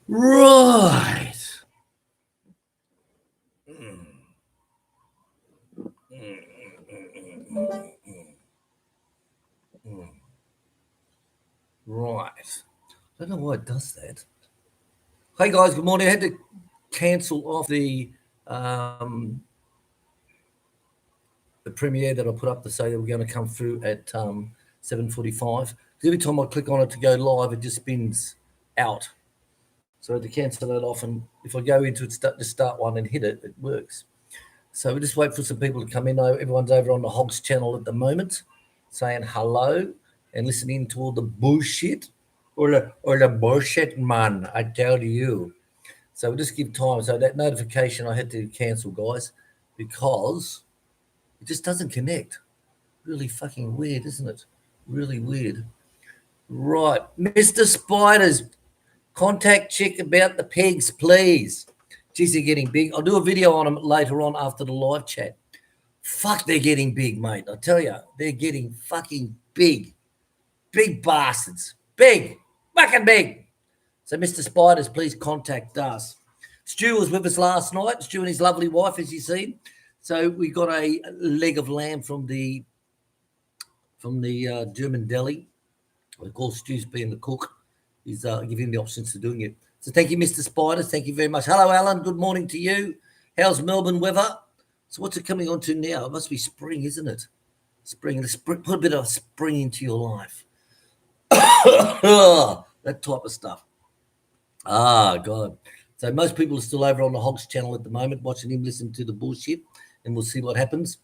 Right. Right. I don't know why it does that. Hey guys, good morning. I had to cancel off um, the premiere that I put up to say that we're going to come through at 7:45. Every time I click on it to go live, it just spins out. So I had to cancel that off, and if I go into it, start one and hit it, it works. So we just wait for some people to come in. Everyone's over on the Hogs channel at the moment, saying hello and listening to all the bullshit or the bullshit, man. I tell you. So we'll just give time. So that notification I had to cancel, guys, because it just doesn't connect. Really fucking weird, isn't it? Really weird. Right, Mr. Spiders, contact Chick about the pigs, please. Geez, they're getting big. I'll do a video on them later on after the live chat. Fuck, they're getting big, mate. I tell you, they're getting fucking big. Big bastards. Big. Fucking big. So, Mr. Spiders, please contact us. Stu was with us last night. Stu and his lovely wife, as you see. So we got a leg of lamb from the German deli. Of course, Stu's being the cook. He's giving the options to doing it. So thank you, Mr. Spiders. Thank you very much. Hello, Alan. Good morning to you. How's Melbourne weather? So what's it coming on to now? It must be spring, isn't it? Spring. Let's put a bit of spring into your life. That type of stuff. Ah, God. So most people are still over on the Hogs channel at the moment, watching him listen to the bullshit, and we'll see what happens.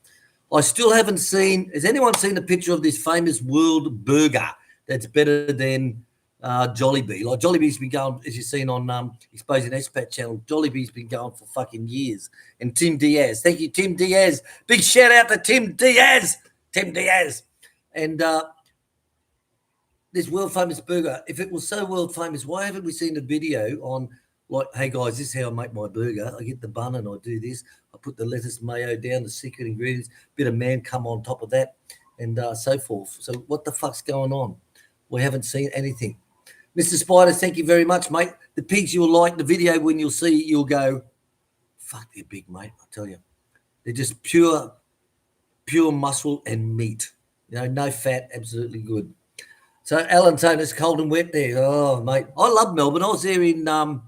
I still haven't seen. Has anyone seen a picture of this famous world burger that's better than Jollibee? Like Jollibee's been going, as you've seen on Exposing Expat channel, Jollibee's been going for fucking years. And Tim Diaz, thank you, Tim Diaz. Big shout out to Tim Diaz. Tim Diaz. And this world famous burger, if it was so world famous, why haven't we seen a video on like, hey guys, this is how I make my burger. I get the bun and I do this. I put the lettuce, mayo down, the secret ingredients, bit of man come on top of that, and so forth. So what the fuck's going on? We haven't seen anything. Mr. Spiders, thank you very much, mate. The pigs you'll like, the video when you'll see, you'll go, fuck, they're big, mate, I tell you. They're just pure muscle and meat. You know, no fat, absolutely good. So Alan saying it's cold and wet there. Oh, mate. I love Melbourne. I was there in I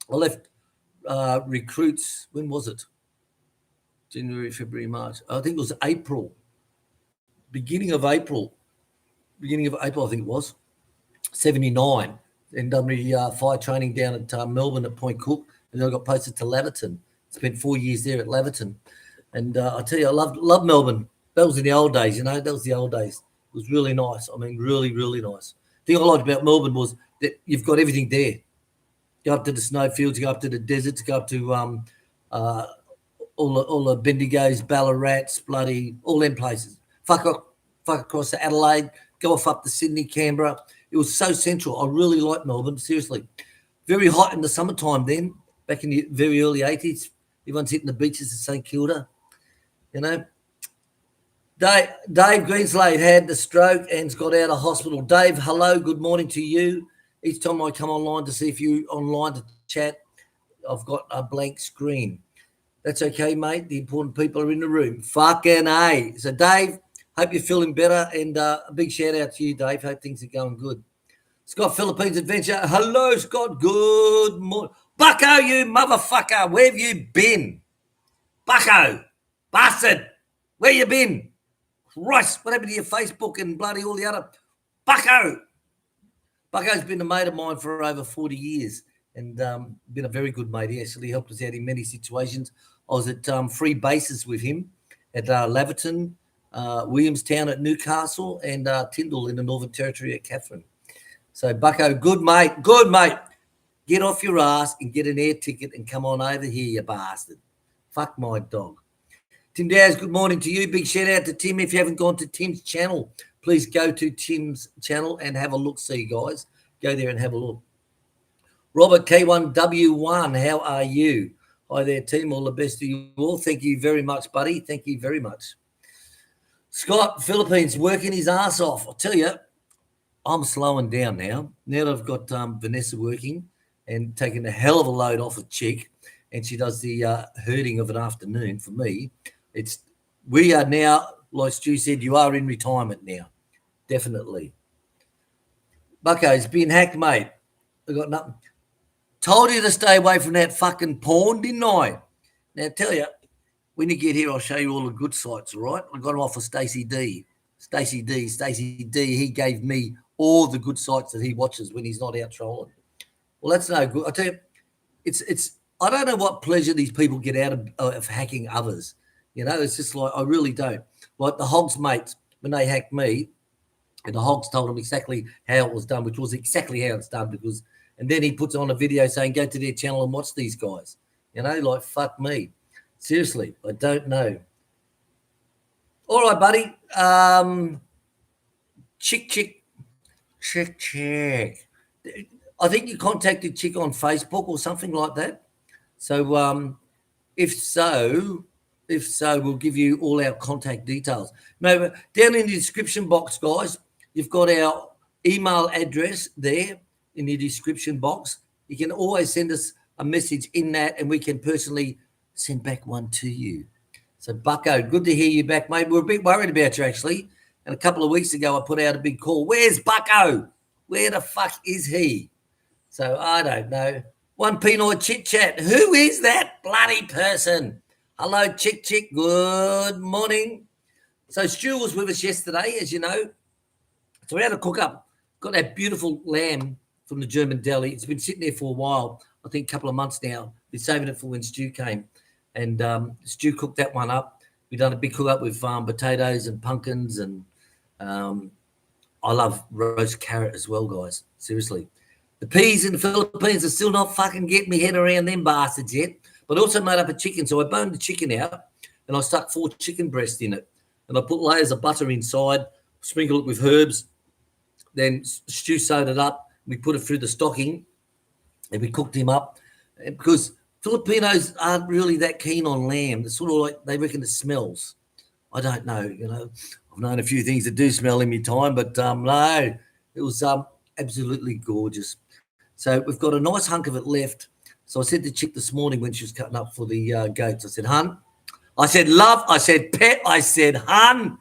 left recruits. When was it? January, February, March. I think it was April. Beginning of April, I think it was. 79. And done my fire training down at Melbourne at Point Cook. And then I got posted to Laverton. Spent 4 years there at Laverton. And I tell you, I love Melbourne. That was in the old days, you know. That was the old days. It was really nice. I mean, really, really nice. The thing I liked about Melbourne was that you've got everything there. Go up to the snowfields, go up to the deserts, go up to all the Bendigos, Ballarats, bloody, all them places. Fuck across to Adelaide, go off up to Sydney, Canberra. It was so central. I really liked Melbourne, seriously. Very hot in the summertime then, back in the very early 80s. Everyone's hitting the beaches of St Kilda, you know. Dave Greenslade had the stroke and's got out of hospital. Dave, hello, good morning to you. Each time I come online to see if you're online to chat, I've got a blank screen. That's okay, mate. The important people are in the room. Fucking A. So, Dave, hope you're feeling better. And a big shout out to you, Dave. Hope things are going good. Scott, Philippines Adventure. Hello, Scott. Good morning. Bucko, you motherfucker. Where have you been? Bucko. Bastard. Where you been? Christ, what happened to your Facebook and bloody all the other? Bucko. Bucko's been a mate of mine for over 40 years and been a very good mate. He actually helped us out in many situations. I was at free bases with him at Laverton, Williamstown at Newcastle, and Tyndall in the Northern Territory at Catherine. So, Bucko, good mate. Get off your ass and get an air ticket and come on over here, you bastard. Fuck my dog. Tim Dowes, good morning to you. Big shout out to Tim. If you haven't gone to Tim's channel, please go to Tim's channel and have a look. See, guys, go there and have a look. Robert K1W1, how are you? Hi there, team. All the best to you all. Thank you very much, buddy. Thank you very much. Scott, Philippines, working his ass off. I'll tell you, I'm slowing down now. Now that I've got Vanessa working, and taking a hell of a load off a chick, and she does the herding of an afternoon. For me, we are now, like Stu said, you are in retirement now, definitely. Bucko's been hacked, mate. I got nothing. Told you to stay away from that fucking porn, didn't I? Now, tell you, when you get here, I'll show you all the good sites, all right? I got them off of Stacey D. Stacey D, he gave me all the good sites that he watches when he's not out trolling. Well, that's no good. I tell you, it's. I don't know what pleasure these people get out of hacking others. You know, it's just like, I really don't. Like the Hogs mates, when they hacked me, and the Hogs told them exactly how it was done, which was exactly how it's done, because, and then he puts on a video saying, go to their channel and watch these guys. You know, like, fuck me. Seriously, I don't know. All right, buddy. Chick. I think you contacted Chick on Facebook or something like that. So if so, we'll give you all our contact details. Now, down in the description box, guys, you've got our email address there in the description box. You can always send us a message in that, and we can personally send back one to you. So, Bucko, good to hear you back, mate. We're a bit worried about you, actually. And a couple of weeks ago, I put out a big call. Where's Bucko? Where the fuck is he? So, I don't know. One Pinoy chit-chat. Who is that bloody person? Hello, Chick. Good morning. So, Stu was with us yesterday, as you know. So, we had a cook-up. Got that beautiful lamb from the German deli. It's been sitting there for a while. I think a couple of months now. Been saving it for when Stu came. And Stu cooked that one up. We've done a big cook-up with potatoes and pumpkins. And I love roast carrot as well, guys. Seriously. The peas in the Philippines are still not fucking getting me head around them bastards yet. But I also made up a chicken. So I boned the chicken out and I stuck 4 chicken breasts in it. And I put layers of butter inside, sprinkled it with herbs. Then Stu sewed it up. We put it through the stocking and we cooked him up. Because Filipinos aren't really that keen on lamb. It's sort of like they reckon it smells. I don't know, you know. I've known a few things that do smell in my time, but no, it was absolutely gorgeous. So we've got a nice hunk of it left. So I said to Chick this morning when she was cutting up for the goats, I said, hun, I said, love, I said, pet, I said, hun,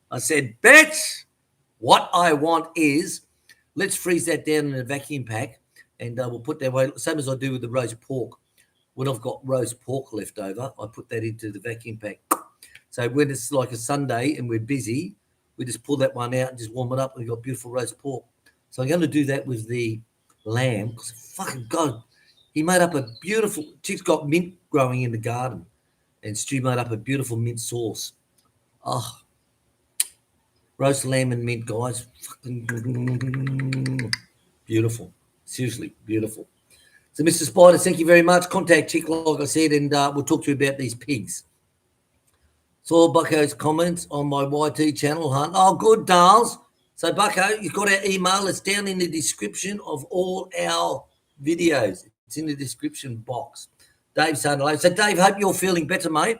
I said, bitch, what I want is, let's freeze that down in a vacuum pack and we'll put that away, same as I do with the roast pork. When I've got roast pork left over, I put that into the vacuum pack. So when it's like a Sunday and we're busy, we just pull that one out and just warm it up and we've got beautiful roast pork. So I'm going to do that with the lamb because fucking God, he made up a beautiful, Chick's got mint growing in the garden and Stu made up a beautiful mint sauce. Oh, roast lamb and mint, guys. Fucking beautiful. Seriously, beautiful. So, Mr. Spider, thank you very much. Contact Chick, like I said, and we'll talk to you about these pigs. Saw Bucko's comments on my YT channel, hunt. Oh, good, Darls. So, Bucko, you've got our email. It's down in the description of all our videos. It's in the description box. Dave saying hello. So, Dave, hope you're feeling better, mate.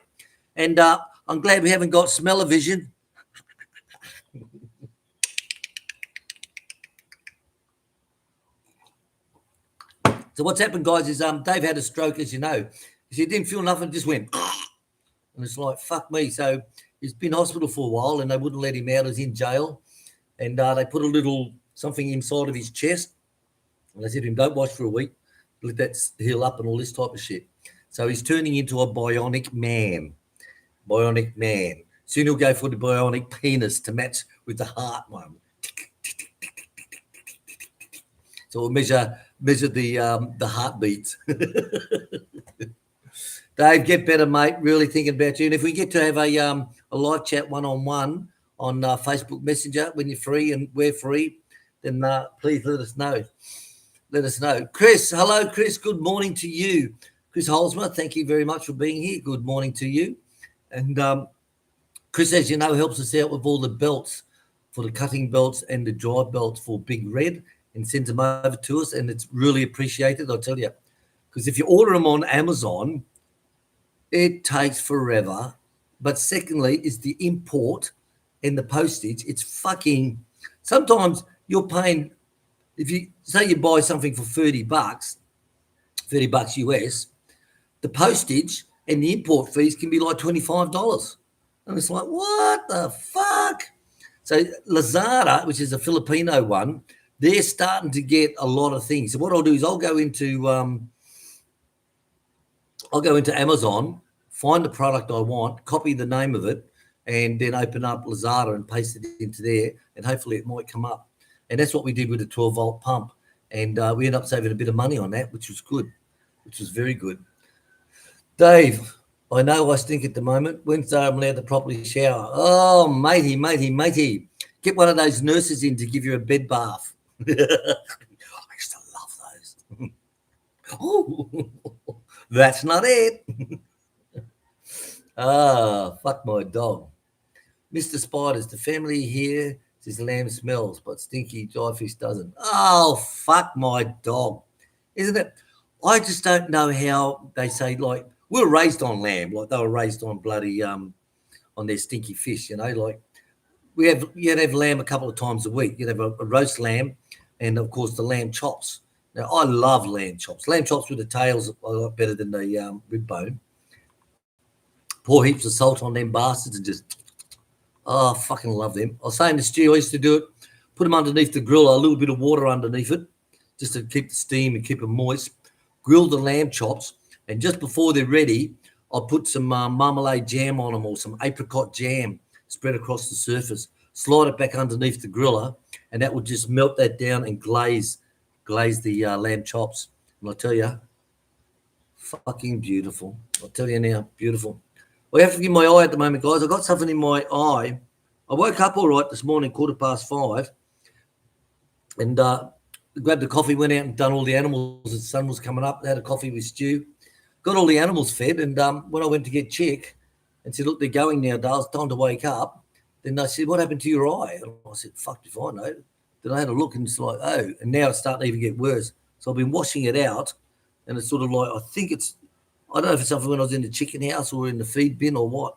And I'm glad we haven't got smell-o-vision. So what's happened, guys, is Dave had a stroke, as you know. He didn't feel nothing, just went, and it's like, fuck me. So he's been in hospital for a while, and they wouldn't let him out. He was in jail, and they put a little something inside of his chest, and they said to him, don't watch for a week, let that heal up and all this type of shit. So he's turning into a bionic man. Bionic man. Soon he'll go for the bionic penis to match with the heart one. So we'll measure the heartbeats. Dave, get better, mate. Really thinking about you. And if we get to have a live chat one-on-one on Facebook Messenger when you're free and we're free, then please let us know. Let us know. Chris, hello, Chris. Good morning to you. Chris Holzmer, thank you very much for being here. Good morning to you. And Chris, as you know, helps us out with all the belts for the cutting belts and the dry belts for Big Red, and sends them over to us, and it's really appreciated, I'll tell you. Because if you order them on Amazon, it takes forever. But secondly, is the import and the postage. It's fucking, sometimes you're paying, if you say you buy something for $30, $30 US, the postage and the import fees can be like $25. And it's like, what the fuck? So Lazada, which is a Filipino one, they're starting to get a lot of things. So what I'll do is I'll go into Amazon, find the product I want, copy the name of it, and then open up Lazada and paste it into there, and hopefully it might come up. And that's what we did with the 12-volt pump. And we ended up saving a bit of money on that, which was good, which was very good. Dave, I know I stink at the moment. Wednesday I'm allowed to properly shower. Oh, matey. Get one of those nurses in to give you a bed bath. I used to love those. Oh, that's not it. Fuck my dog. Mr. Spiders, the family here says lamb smells, but stinky dry fish doesn't. Oh, fuck my dog. Isn't it? I just don't know how they say, like, we were raised on lamb, like they were raised on bloody, on their stinky fish, you know, like you'd have lamb a couple of times a week. You'd have a roast lamb and, of course, the lamb chops. Now, I love lamb chops. Lamb chops with the tails are a lot better than the rib bone. Pour heaps of salt on them bastards and just, I fucking love them. I was saying to Stu, I used to do it, put them underneath the grill, a little bit of water underneath it, just to keep the steam and keep them moist. Grill the lamb chops, and just before they're ready, I'll put some marmalade jam on them or some apricot jam spread across the surface. Slide it back underneath the griller, and that will just melt that down and glaze the lamb chops. And I'll tell you, fucking beautiful. I'll tell you now, beautiful. I have to give my eye at the moment, guys. I've got something in my eye. I woke up all right this morning, 5:15, and grabbed the coffee, went out and done all the animals. The sun was coming up, had a coffee with Stu, got all the animals fed, and when I went to get Chick and said, look, they're going now, Dale, it's time to wake up, then they said, what happened to your eye? And I said, fuck if I know. Then I had a look and it's like, oh, and now it's starting to even get worse. So I've been washing it out, and it's sort of like, I don't know if it's something when I was in the chicken house or in the feed bin or what,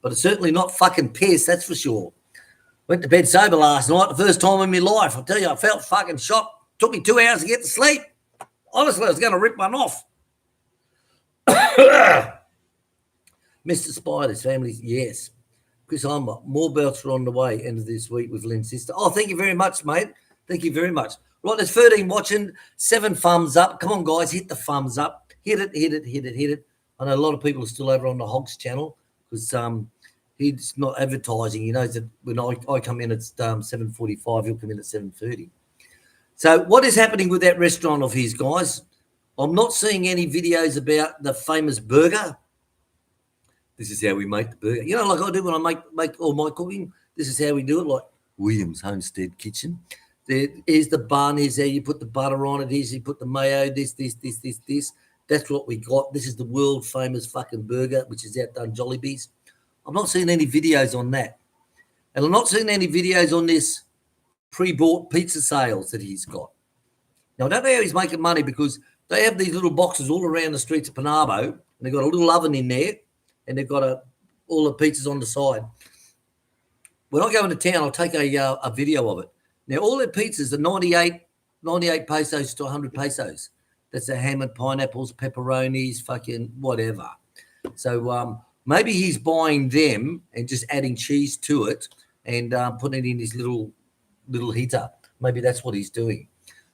but it's certainly not fucking piss, that's for sure. Went to bed sober last night, the first time in my life. I tell you, I felt fucking shocked. Took me 2 hours to get to sleep. Honestly, I was going to rip one off. Mr. Spiders, family, yes. Chris Humber, more belts are on the way end of this week with Lynn's sister. Oh, thank you very much, mate. Thank you very much. Right, there's 13 watching, 7 thumbs up. Come on, guys, hit the thumbs up. Hit it. I know a lot of people are still over on the Hogs channel because he's not advertising. He knows that when I come in at 7:45, he'll come in at 7:30. So what is happening with that restaurant of his, guys? I'm not seeing any videos about the famous burger. This is how we make the burger. You know, like I do when I make all my cooking. This is how we do it, like William's Homestead Kitchen. Here's the bun. Here's how you put the butter on it. Here's how you put the mayo, this. That's what we got. This is the world famous fucking burger, which is outdone Jollibee's. I'm not seeing any videos on that. And I'm not seeing any videos on this pre-bought pizza sales that he's got. Now, I don't know how he's making money because they have these little boxes all around the streets of Panabo, and they've got a little oven in there, and they've got all the pizzas on the side. When I go into town, I'll take a video of it. Now, all their pizzas are 98 pesos to 100 pesos. That's the ham and pineapples, pepperonis, fucking whatever. So maybe he's buying them and just adding cheese to it and putting it in his little heater. Maybe that's what he's doing,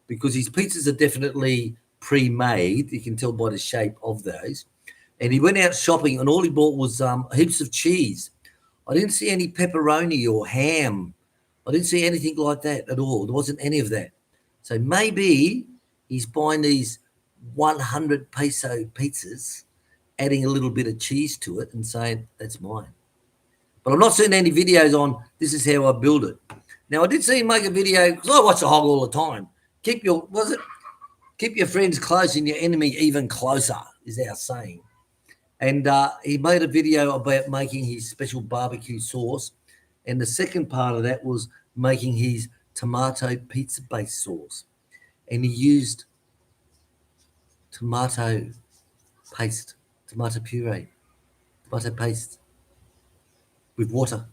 because his pizzas are definitely pre-made. You can tell by the shape of those. And he went out shopping, and all he bought was heaps of cheese. I didn't see any pepperoni or ham. I didn't see anything like that at all. There wasn't any of that. So maybe he's buying these 100 peso pizzas, adding a little bit of cheese to it and saying, that's mine. But I'm not seeing any videos on this is how I build it. Now, I did see him make a video, because I watch the hog all the time. Keep your friends close and your enemy even closer, is our saying. And he made a video about making his special barbecue sauce. And the second part of that was making his tomato pizza-based sauce. And he used tomato paste, tomato puree, tomato paste with water.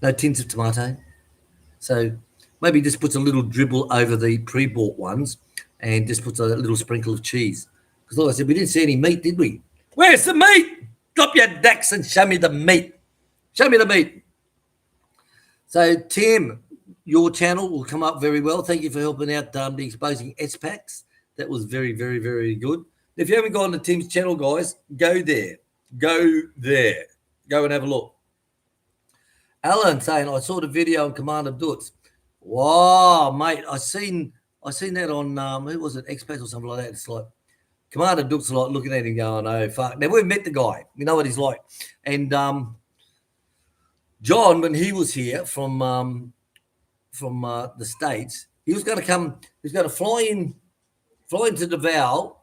No tins of tomato. So maybe just puts a little dribble over the pre-bought ones and just puts a little sprinkle of cheese. Because like I said, we didn't see any meat, did we? Where's the meat? Drop your dacks and show me the meat. Show me the meat. So, Tim, your channel will come up very well. Thank you for helping out the exposing S-Packs. That was very, very, very good. If you haven't gone to Tim's channel, guys, go there. Go there. Go and have a look. Alan saying, I saw the video on Commander Dutz. Wow, mate, I seen that on, who was it, X-Packs or something like that. It's like, Commander Dutz like looking at him going, oh, fuck. Now, we've met the guy. You know what he's like. And John, when he was here from the States, he was going to come, he was going to fly into Davao,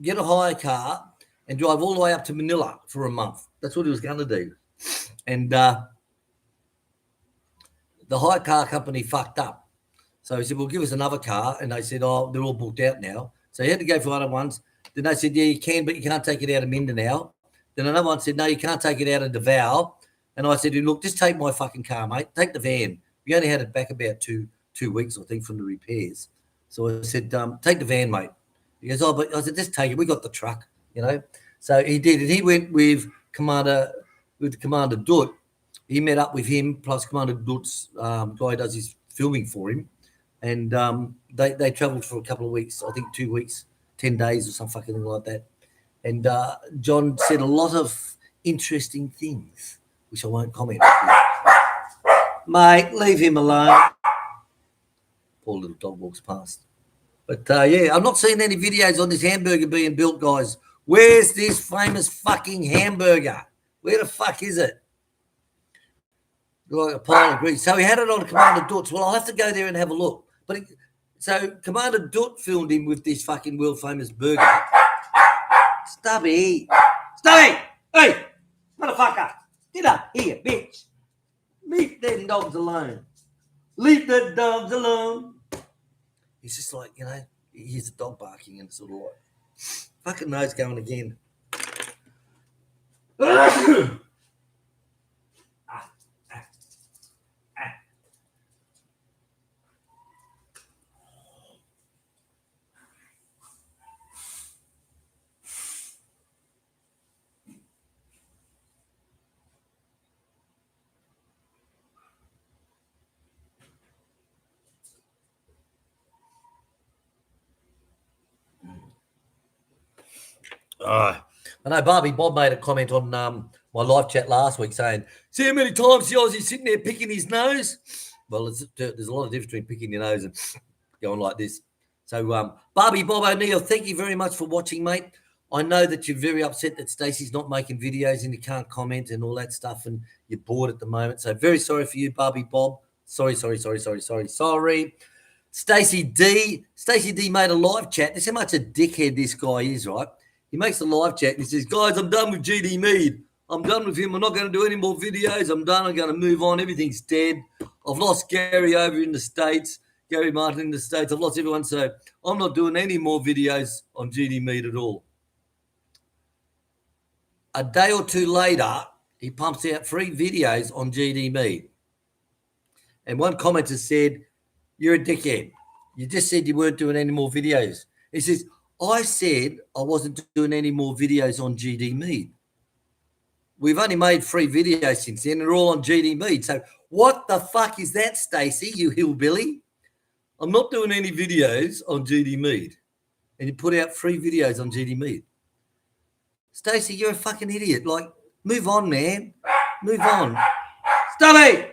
get a hire car, and drive all the way up to Manila for a month. That's what he was going to do. And the hire car company fucked up. So he said, well, give us another car. And they said, oh, they're all booked out now. So he had to go for other ones. Then they said, yeah, you can, but you can't take it out of Mindanao. Then another one said, no, you can't take it out of Davao. And I said, look, just take my fucking car, mate. Take the van. We only had it back about two weeks, I think, from the repairs. So I said, take the van, mate. He goes, oh, but I said, just take it. We got the truck, you know. So he did it. He went with Commander Dutt. He met up with him, plus Commander Dutt's guy does his filming for him. And they travelled for a couple of weeks, I think 2 weeks, 10 days or some fucking thing like that. And John said a lot of interesting things, which I won't comment on. Mate, leave him alone. Poor little dog walks past. But, yeah, I'm not seeing any videos on this hamburger being built, guys. Where's this famous fucking hamburger? Where the fuck is it? Like a pile of grease. So he had it on Commander Dutt's. Well, I'll have to go there and have a look. But so Commander Dutt filmed him with this fucking world famous burger. Stubby! Hey! Motherfucker! Get up here, bitch! Leave them dogs alone. Leave the dogs alone. He's just like, you know, he hears the dog barking and sort of like, fucking nose going again. I know Barbie Bob made a comment on my live chat last week saying, see how many times the Aussie's sitting there picking his nose? Well, there's a lot of difference between picking your nose and going like this. So, Barbie Bob O'Neill, thank you very much for watching, mate. I know that you're very upset that Stacey's not making videos and you can't comment and all that stuff and you're bored at the moment. So very sorry for you, Barbie Bob. Sorry. Stacey D made a live chat. This is how much a dickhead this guy is, right? He makes a live chat and he says, guys, I'm done with GD Mead. I'm done with him. I'm not going to do any more videos. I'm done. I'm going to move on. Everything's dead. I've lost Gary over in the States, Gary Martin in the States. I've lost everyone. So I'm not doing any more videos on GD Mead at all. A day or two later, he pumps out 3 videos on GD Mead. And one commenter said, you're a dickhead. You just said you weren't doing any more videos. He says, I said I wasn't doing any more videos on GD Mead. We've only made 3 videos since then. They're all on GD Mead. So what the fuck is that, Stacey, you hillbilly? I'm not doing any videos on GD Mead. And you put out 3 videos on GD Mead. Stacey, you're a fucking idiot. Like, move on, man. Move on. Stubby!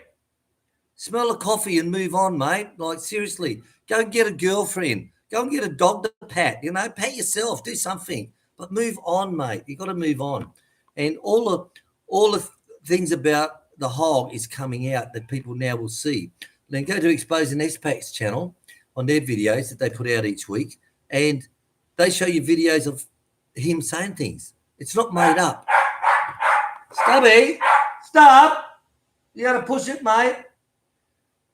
Smell the coffee and move on, mate. Like, seriously, go and get a girlfriend. Go and get a dog to pat, you know, pat yourself, do something. But move on, mate. You've got to move on. And all the things about the hog is coming out that people now will see. Then go to Exposing S-Packs channel on their videos that they put out each week, and they show you videos of him saying things. It's not made up. Stubby, stop. You got to push it, mate.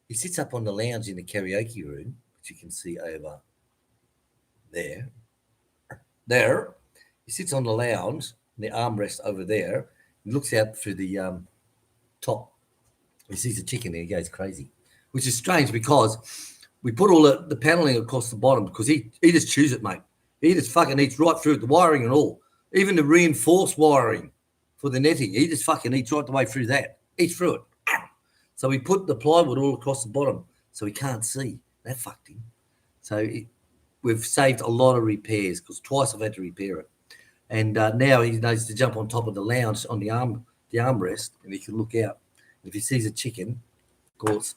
He sits up on the lounge in the karaoke room, which you can see over there. He sits on the lounge, the armrest over there. He looks out through the top. He sees a chicken and he goes crazy, which is strange because we put all the paneling across the bottom because he just chews it, mate. He just fucking eats right through it, the wiring and all. Even the reinforced wiring for the netting, he just fucking eats right the way through that. Eats through it. So we put the plywood all across the bottom so he can't see. That fucked him. So we've saved a lot of repairs because twice I've had to repair it. And now he knows to jump on top of the lounge on the armrest and he can look out. If he sees a chicken, of course,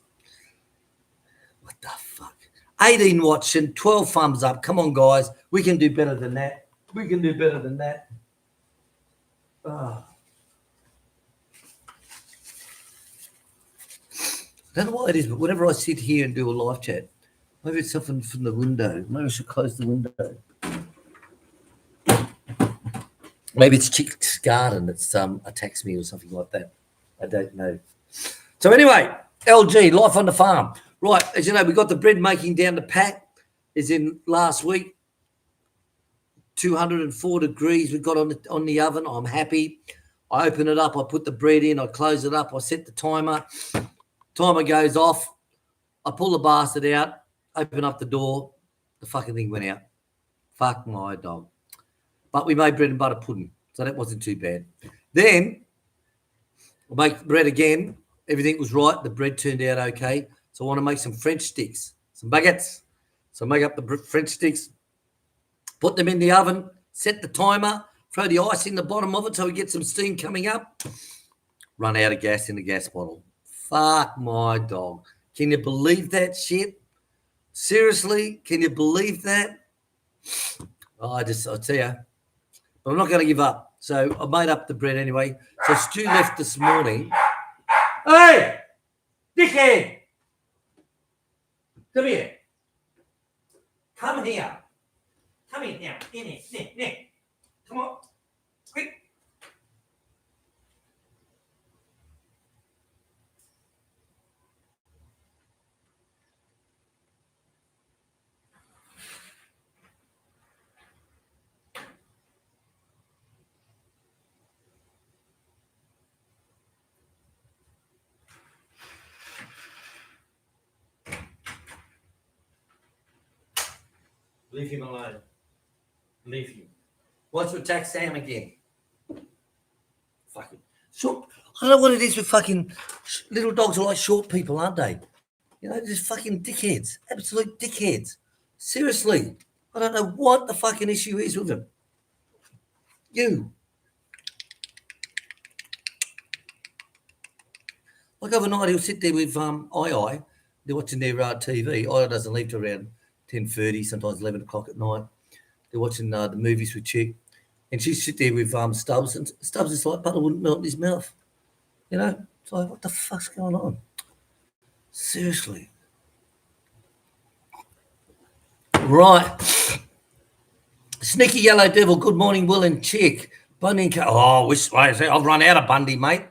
what the fuck? 18 watching, 12 thumbs up. Come on, guys. We can do better than that. We can do better than that. Oh. I don't know what it is, but whenever I sit here and do a live chat, maybe it's something from the window. Maybe I should close the window. Maybe it's Chick's garden that's attacks me or something like that. I don't know. So anyway, LG, life on the farm. Right, as you know, we got the bread making down the pack. Is in last week. 204 degrees we got on the oven. I'm happy. I open it up. I put the bread in. I close it up. I set the timer. Timer goes off. I pull the bastard out. Open up the door. The fucking thing went out. Fuck my dog. But we made bread and butter pudding, so that wasn't too bad. Then I make bread again. Everything was right. The bread turned out okay. So I want to make some French sticks, some baguettes. So make up the French sticks, put them in the oven, set the timer, throw the ice in the bottom of it so we get some steam coming up. Run out of gas in the gas bottle. Fuck my dog. Can you believe that shit? Seriously, can you believe that? Oh, I tell you. But I'm not going to give up. So I made up the bread anyway. So Stu left this morning. Hey, dickhead. Come here. Come here. Come in now. In here. Come on. Quick. Leave him alone. Leave him. Wants to attack Sam again. Fucking short. I don't know what it is with fucking little dogs are like short people, aren't they? You know, just fucking dickheads. Absolute dickheads. Seriously. I don't know what the fucking issue is with them. You. Like overnight, he'll sit there with I. They're watching their TV. I doesn't leave till around 10:30, sometimes 11 o'clock at night. They're watching the movies with Chick. And she sit there with Stubbs, and Stubbs is like butter wouldn't melt in his mouth. You know? It's like, what the fuck's going on? Seriously. Right. Sneaky Yellow Devil, good morning, Will and Chick. Bundy and I've run out of Bundy, mate.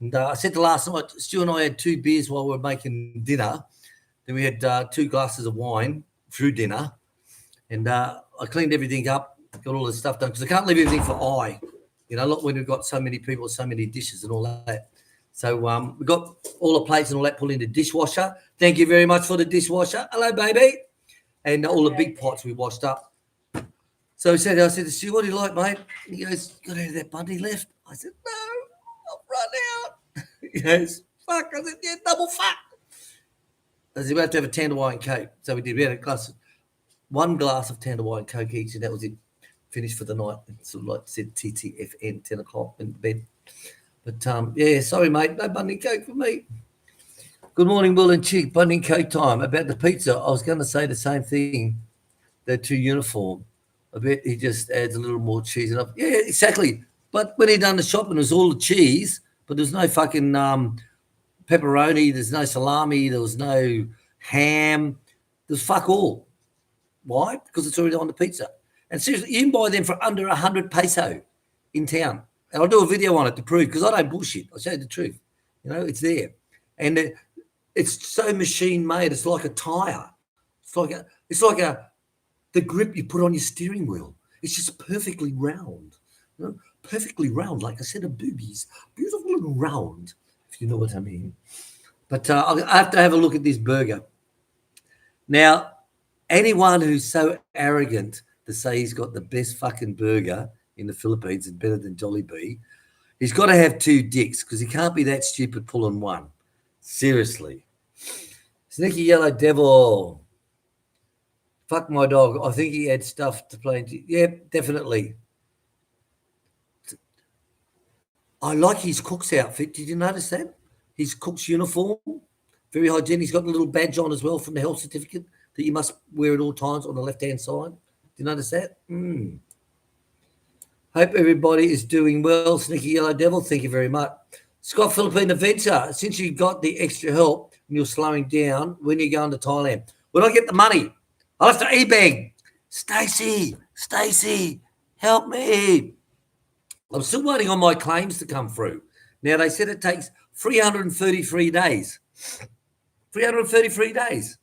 And I said the last night, Stu and I had 2 beers while we were making dinner. Then we had 2 glasses of wine through dinner. And I cleaned everything up, got all this stuff done, because I can't leave everything for I. You know, not when we've got so many people, so many dishes and all that. So we got all the plates and all that put in the dishwasher. Thank you very much for the dishwasher. Hello, baby. And all the big pots we washed up. So I said to Stu, what do you like, mate? And he goes, got any of that Bundy left? I said, no, I've run out. He goes, fuck. I said, yeah, double fuck. I said, we have to have a Tanderwine Coke. So we did. We had one glass of Tanderwine Coke each, and that was it. Finished for the night. Sort of like said TTFN, 10 o'clock in bed. But, yeah, sorry, mate. No Bundy Coke for me. Good morning, Will and Chick. Bundy Coke time. About the pizza, I was going to say the same thing. They're too uniform. I bet he just adds a little more cheese. And yeah, exactly. But when he done the shopping, it was all the cheese, but there's no fucking pepperoni. There's no salami. There was no ham. There's fuck all. Why? Because it's already on the pizza. And seriously, you can buy them for under 100 peso in town. And I'll do a video on it to prove, because I don't bullshit. I'll show you the truth. You know, it's there. And it's so machine made. It's like a tire. It's like the grip you put on your steering wheel. It's just perfectly round. You know, perfectly round, like a set of boobies. Beautiful and round, if you know what I mean. But I have to have a look at this burger. Now, anyone who's so arrogant to say he's got the best fucking burger in the Philippines and better than Jollibee, he's got to have two dicks because he can't be that stupid pulling one. Seriously. Sneaky Yellow Devil. Fuck my dog. I think he had stuff to play into. Yeah, definitely. I like his cook's outfit. Did you notice that? His cook's uniform, very hygienic. He's got a little badge on as well from the health certificate that you must wear at all times on the left-hand side. Did you notice that? Hope everybody is doing well. Sneaky Yellow Devil, thank you very much. Scott Philippine Adventure, since you got the extra help and you're slowing down, when are you going to Thailand? When I get the money, I'll have to e-bag. Stacey, help me. I'm still waiting on my claims to come through. Now, they said it takes 333 days. 333 days.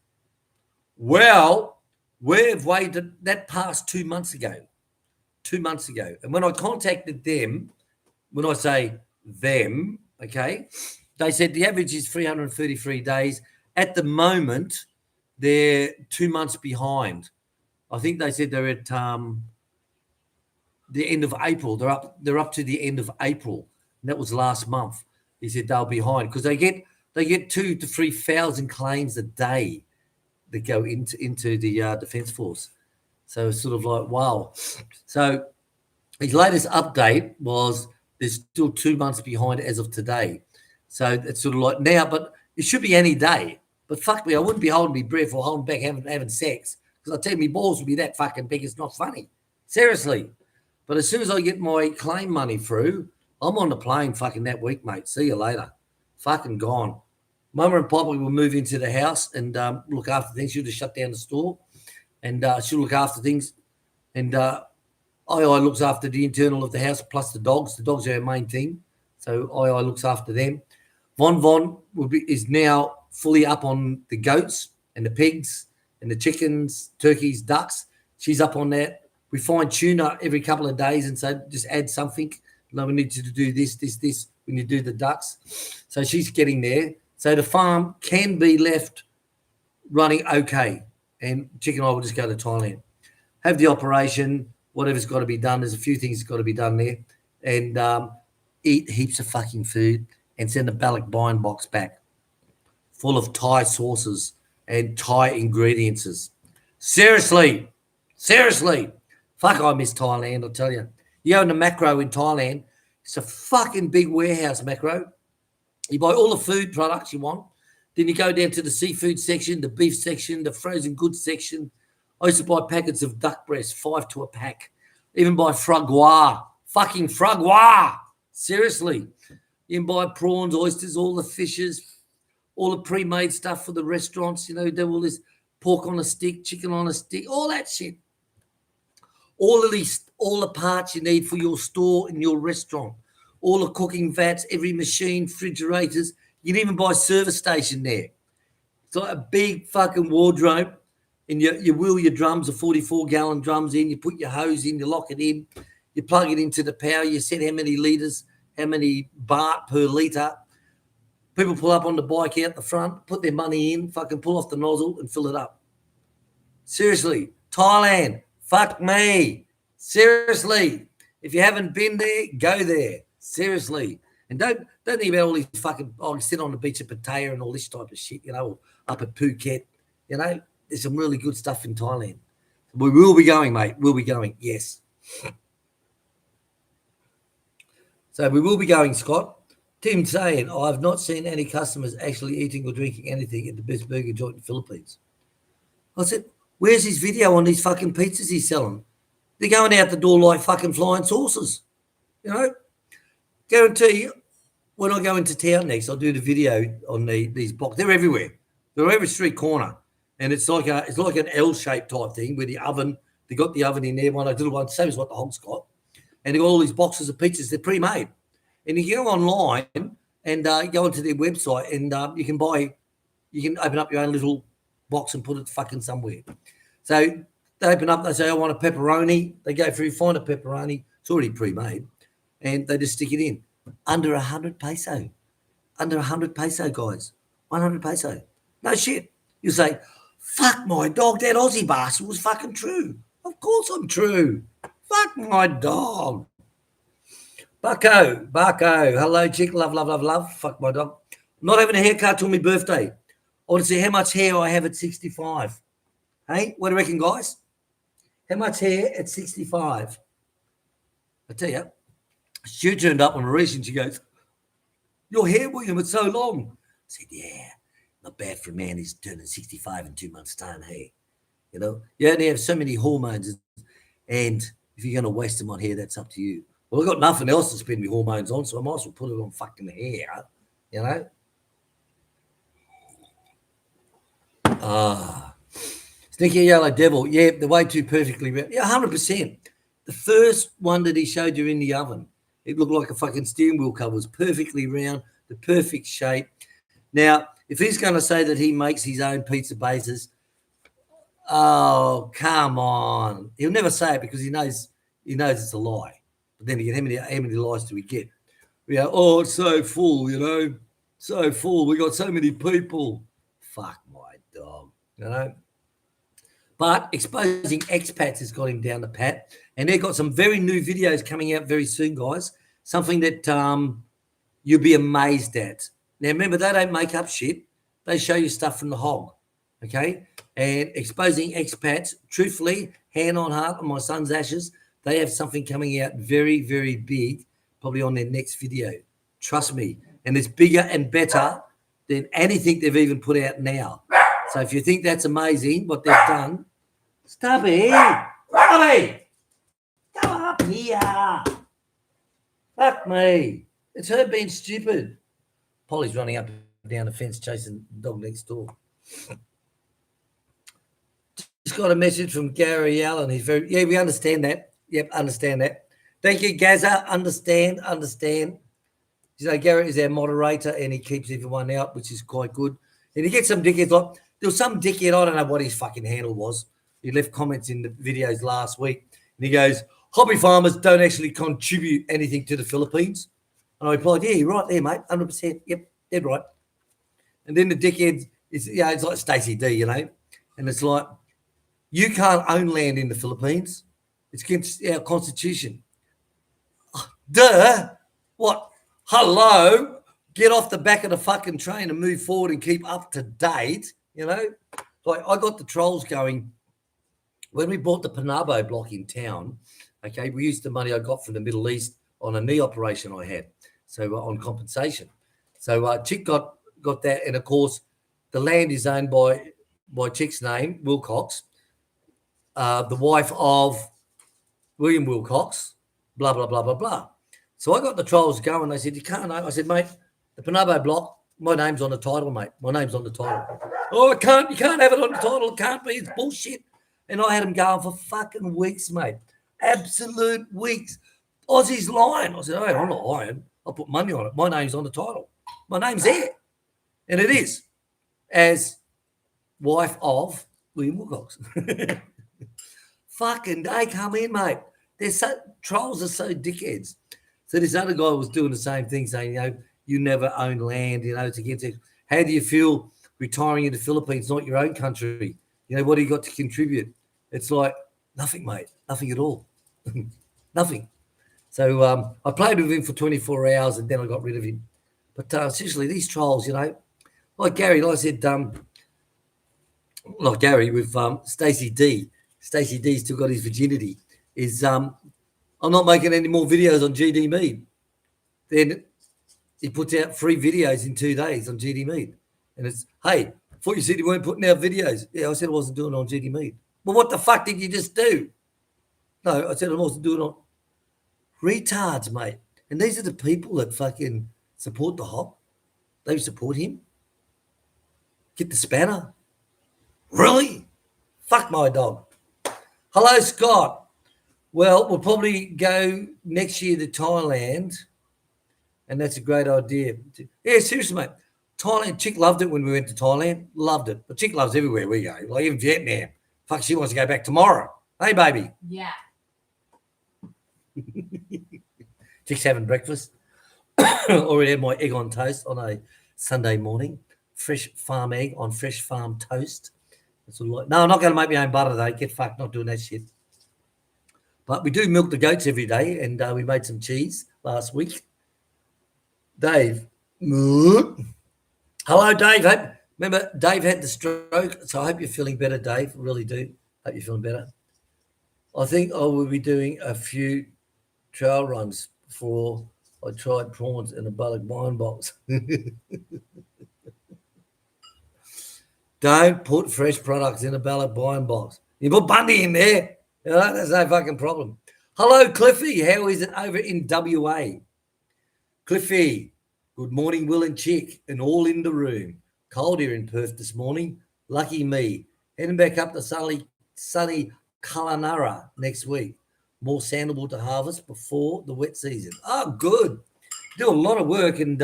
Well, we've waited that past 2 months ago. 2 months ago. And when I contacted them, when I say them, okay, they said the average is 333 days. At the moment, they're 2 months behind. I think they said they're at the end of April. They're up to the end of April. And that was last month. He said they're behind because they get 2,000 to 3,000 claims a day that go into the Defence Force. So it's sort of like, wow. So his latest update was they're still 2 months behind as of today. So it's sort of like now, but it should be any day. But fuck me, I wouldn't be holding my breath or holding back having sex because I tell you, my balls would be that fucking big. It's not funny. Seriously. But as soon as I get my claim money through, I'm on the plane fucking that week, mate. See you later. Fucking gone. Mama and Papa will move into the house and look after things. She'll just shut down the store and she'll look after things. And I looks after the internal of the house plus the dogs. The dogs are our main thing. So I looks after them. Von is now fully up on the goats and the pigs and the chickens, turkeys, ducks. She's up on that. We fine tune her every couple of days and say, just add something. No, we need you to do this. We need to do the ducks. So she's getting there. So the farm can be left running okay. And Chick and I will just go to Thailand. Have the operation, whatever's got to be done. There's a few things got to be done there. And eat heaps of fucking food and send a Balak buying box back full of Thai sauces and Thai ingredients. Seriously. Fuck, I miss Thailand, I'll tell you. You go into Macro in Thailand, it's a fucking big warehouse, Macro. You buy all the food products you want. Then you go down to the seafood section, the beef section, the frozen goods section. I used to buy packets of duck breast, 5 to a pack. Even buy fragua. Fucking fragua. Seriously. You can buy prawns, oysters, all the fishes, all the pre-made stuff for the restaurants. You know, do all this pork on a stick, chicken on a stick, all that shit. All the parts you need for your store and your restaurant, all the cooking vats, every machine, refrigerators. You can even buy a service station there. It's like a big fucking wardrobe, and you wheel your drums, the 44-gallon drums in, you put your hose in, you lock it in, you plug it into the power, you set how many litres, how many baht per litre. People pull up on the bike out the front, put their money in, fucking pull off the nozzle and fill it up. Seriously, Thailand. Fuck me. Seriously. If you haven't been there, go there. Seriously. And don't think about all these fucking, sit on the beach at Pattaya and all this type of shit, you know, up at Phuket. You know, there's some really good stuff in Thailand. We will be going, mate. We'll be going. Yes. So we will be going, Scott. Tim saying, I've not seen any customers actually eating or drinking anything at the best burger joint in the Philippines. I said, where's his video on these fucking pizzas he's selling? They're going out the door like fucking flying saucers. You know? Guarantee you, when I go into town next, I'll do the video on these boxes. They're everywhere. They're every street corner. And it's like an L-shaped type thing with the oven. They got the oven in there, one of those little ones, same as what the Hog's got. And they got all these boxes of pizzas. They're pre-made. And you go online and go onto their website and you can open up your own little box and put it fucking somewhere. So they open up, they say, I want a pepperoni. They go through, find a pepperoni. It's already pre-made. And they just stick it in. Under 100 peso. Under 100 peso, guys. 100 peso. No shit. You say, Fuck my dog. That Aussie bastard was fucking true. Of course I'm true. Fuck my dog. Bucko. Hello, chick. Love. Fuck my dog. Not having a haircut till my birthday. I want to see how much hair I have at 65. Hey, what do you reckon, guys? How much hair at 65? I tell you, Stu turned up on Maurice and she goes, your hair, William, it's so long. I said, yeah, not bad for a man who's turning 65 in 2 months' time, hey. You know, you only have so many hormones, and if you're going to waste them on hair, that's up to you. Well, I've got nothing else to spend my hormones on, so I might as well put it on fucking hair, you know. Sneaky Yellow Devil. Yeah, they're way too perfectly round. Yeah, 100%. The first one that he showed you in the oven, it looked like a fucking steering wheel cover. It was perfectly round, the perfect shape. Now, if he's going to say that he makes his own pizza bases, oh, come on. He'll never say it because he knows it's a lie. But then again, how many lies do we get? We go, oh, it's so full, you know, so full. We got so many people. Fuck my dog, you know. But exposing expats has got him down the pat. And they've got some very new videos coming out very soon, guys. Something that you'll be amazed at. Now, remember, they don't make up shit. They show you stuff from the hog, okay? And exposing expats, truthfully, hand on heart, on my son's ashes, they have something coming out very, very big, probably on their next video. Trust me. And it's bigger and better than anything they've even put out now. So if you think that's amazing, what they've done, Stubby, come up here. Fuck me. It's her being stupid. Polly's running up and down the fence chasing the dog next door. Just got a message from Gary Allen. He's very, yeah, we understand that. Yep, understand that. Thank you, Gaza. Understand. You know, Gary is our moderator and he keeps everyone out, which is quite good. And he gets some dickheads like, there was some dickhead, I don't know what his fucking handle was. He left comments in the videos last week. And he goes, hobby farmers don't actually contribute anything to the Philippines. And I replied, yeah, you're right there, mate. 100%. Yep, dead right. And then the dickhead is, yeah, it's like Stacey D, you know. And it's like, you can't own land in the Philippines. It's against our constitution. Duh. What? Hello? Get off the back of the fucking train and move forward and keep up to date, you know? Like, I got the trolls going. When we bought the Panabo block in town, okay, we used the money I got from the Middle East on a knee operation I had, so on compensation. So Chick got that, and of course, the land is owned by Chick's name, Wilcox, the wife of William Wilcox, blah, blah, blah, blah, blah. So I got the trolls going. They said, you can't know. I said, mate, the Panabo block, my name's on the title, mate. My name's on the title. Oh, you can't have it on the title. It can't be. It's bullshit. And I had them going for fucking weeks, mate. Absolute weeks. Aussie's lying. I said, hey, I'm not lying. I'll put money on it. My name's on the title. My name's there. And it is. As wife of William Wilcox. Fucking they come in, mate. Trolls are so dickheads. So this other guy was doing the same thing, saying, you know, you never own land, you know, it's against it. How do you feel retiring in the Philippines, not your own country? You know, what do you got to contribute? It's like, nothing, mate. Nothing at all. Nothing. So I played with him for 24 hours and then I got rid of him. But seriously, these trolls, you know, like Gary, like I said, like Gary with Stacey D. Stacey D still got his virginity. I'm not making any more videos on GD Mead. Then he puts out 3 videos in 2 days on GD Mead. And it's, hey, I thought you said you weren't putting out videos. Yeah, I said I wasn't doing it on GD Mead. Well, what the fuck did you just do? No, I said I wasn't doing it on retards, mate. And these are the people that fucking support the hop. They support him. Get the spanner. Really? Fuck my dog. Hello, Scott. Well, we'll probably go next year to Thailand, and that's a great idea. Yeah, seriously, mate. Thailand, Chick loved it when we went to Thailand. Loved it. But Chick loves everywhere we go, like even Vietnam. Fuck, she wants to go back tomorrow. Hey, baby. Yeah. Chick's having breakfast. Already had my egg on toast on a Sunday morning. Fresh farm egg on fresh farm toast. No, I'm not going to make my own butter though. Get fucked, not doing that shit. But we do milk the goats every day, and we made some cheese last week. Dave. Hello, Dave. Remember, Dave had the stroke, so I hope you're feeling better, Dave. I really do. Hope you're feeling better. I think I will be doing a few trail runs before I tried prawns in a bullock wine box. Don't put fresh products in a ballot buying box. You put Bundy in there, that's no fucking problem. Hello, Cliffy. How is it over in WA? Cliffy, good morning, Will and Chick, and all in the room. Cold here in Perth this morning. Lucky me. Heading back up to sunny Culinary next week. More sandalwood to harvest before the wet season. Oh, good. Do a lot of work, and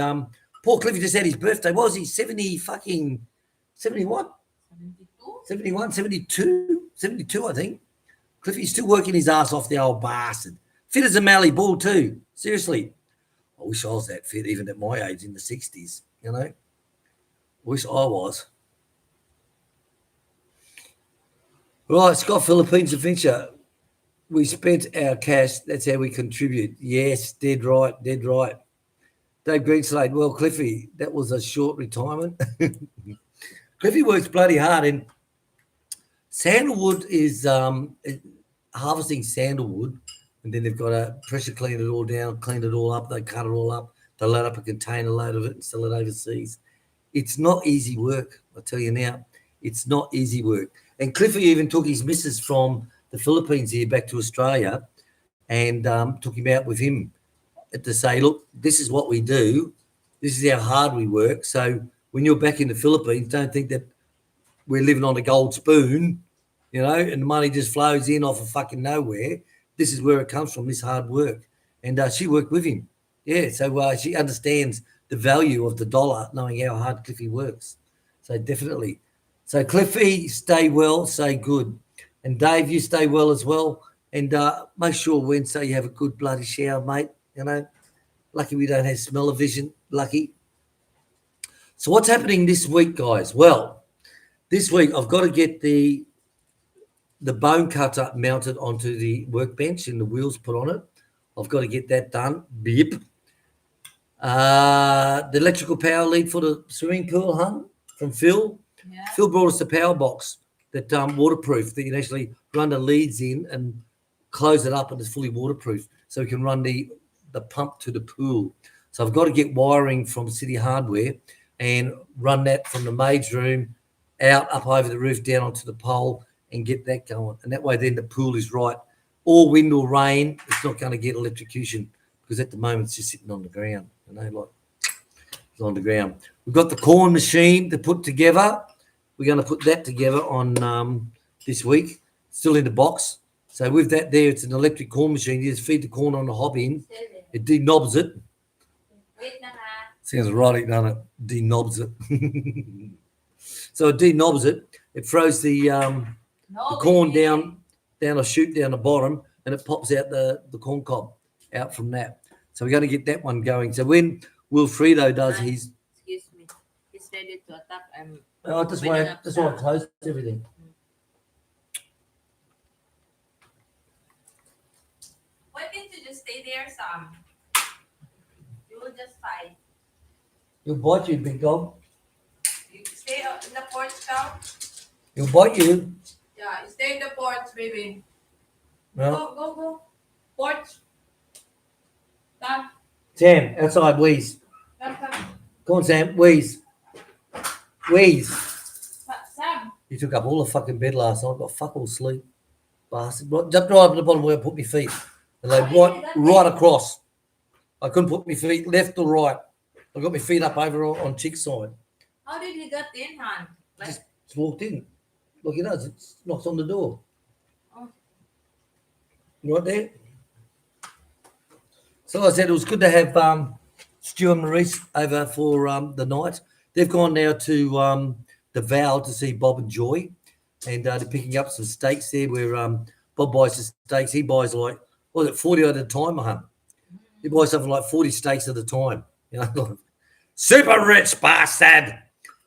poor Cliffy just had his birthday. What was he? 70 fucking 71? 71, 72, I think. Cliffy's still working his ass off, the old bastard. Fit as a Mallee bull too. Seriously. I wish I was that fit, even at my age in the 60s, Wish I was. Right, Scott, Philippines Adventure. We spent our cash. That's how we contribute. Yes, dead right. Dave Greenslade. Well, Cliffy, that was a short retirement. Cliffy works bloody hard, and sandalwood is harvesting sandalwood, and then they've got to pressure clean it all down, clean it all up. They cut it all up. They load up a container load of it and sell it overseas. It's not easy work, I tell you now. It's not easy work. And Cliffy even took his missus from the Philippines here back to Australia and took him out with him to say, look, this is what we do. This is how hard we work. So when you're back in the Philippines, don't think that we're living on a gold spoon, and the money just flows in off of fucking nowhere. This is where it comes from, this hard work. And she worked with him. Yeah, so she understands the value of the dollar, knowing how hard Cliffy works. So definitely. So Cliffy, stay well, stay good. And Dave, you stay well as well. And make sure Wednesday you have a good bloody shower, mate. Lucky we don't have smell-o-vision. Lucky. So what's happening this week, guys? Well, this week I've got to get the bone cutter mounted onto the workbench and the wheels put on it. I've got to get that done. Beep. The electrical power lead for the swimming pool, from Phil. Yeah. Phil brought us a power box that waterproof, that you can actually run the leads in and close it up, and it's fully waterproof, so we can run the pump to the pool. So I've got to get wiring from City Hardware and run that from the maid's room out up over the roof down onto the pole and get that going. And that way then the pool is right. All wind or rain, it's not going to get electrocution, because at the moment it's just sitting on the ground, it's on the ground. We've got the corn machine to put together. We're going to put that together on this week, still in the box. So with that there, it's an electric corn machine. You just feed the corn on the hob in. It denobs it. Sounds right, doesn't it? Denobs it. So it denobs it. It throws the corn down a chute down the bottom, and it pops out the corn cob out from that. So we're going to get that one going. So when Wilfredo does his... Excuse me. He's ready to attack. I just want to close everything. Why can't you just stay there, Sam? You will just fight. He'll bite you, big dog. You stay in the porch now. He'll bite you. Yeah, stay in the porch, baby. No. Go. Porch. Sam. Sam, outside, wheeze. Come. Go on, Sam, wheeze. Wheeze. Sam. You took up all the fucking bed last night. Got fuck all sleep. Bastard. Jumped right up to the bottom where I put my feet. And they right across. I couldn't put my feet left or right. I got my feet up over on Chick's side. How did he get in, Han? Just walked in. Look, he does. It knocks on the door. Oh. Right there. So I said it was good to have Stu and Maurice over for the night. They've gone now to Davao to see Bob and Joy, and they're picking up some steaks there where Bob buys the steaks. He buys 40 at a time, huh? He buys something like 40 steaks at a time. Super rich bastard.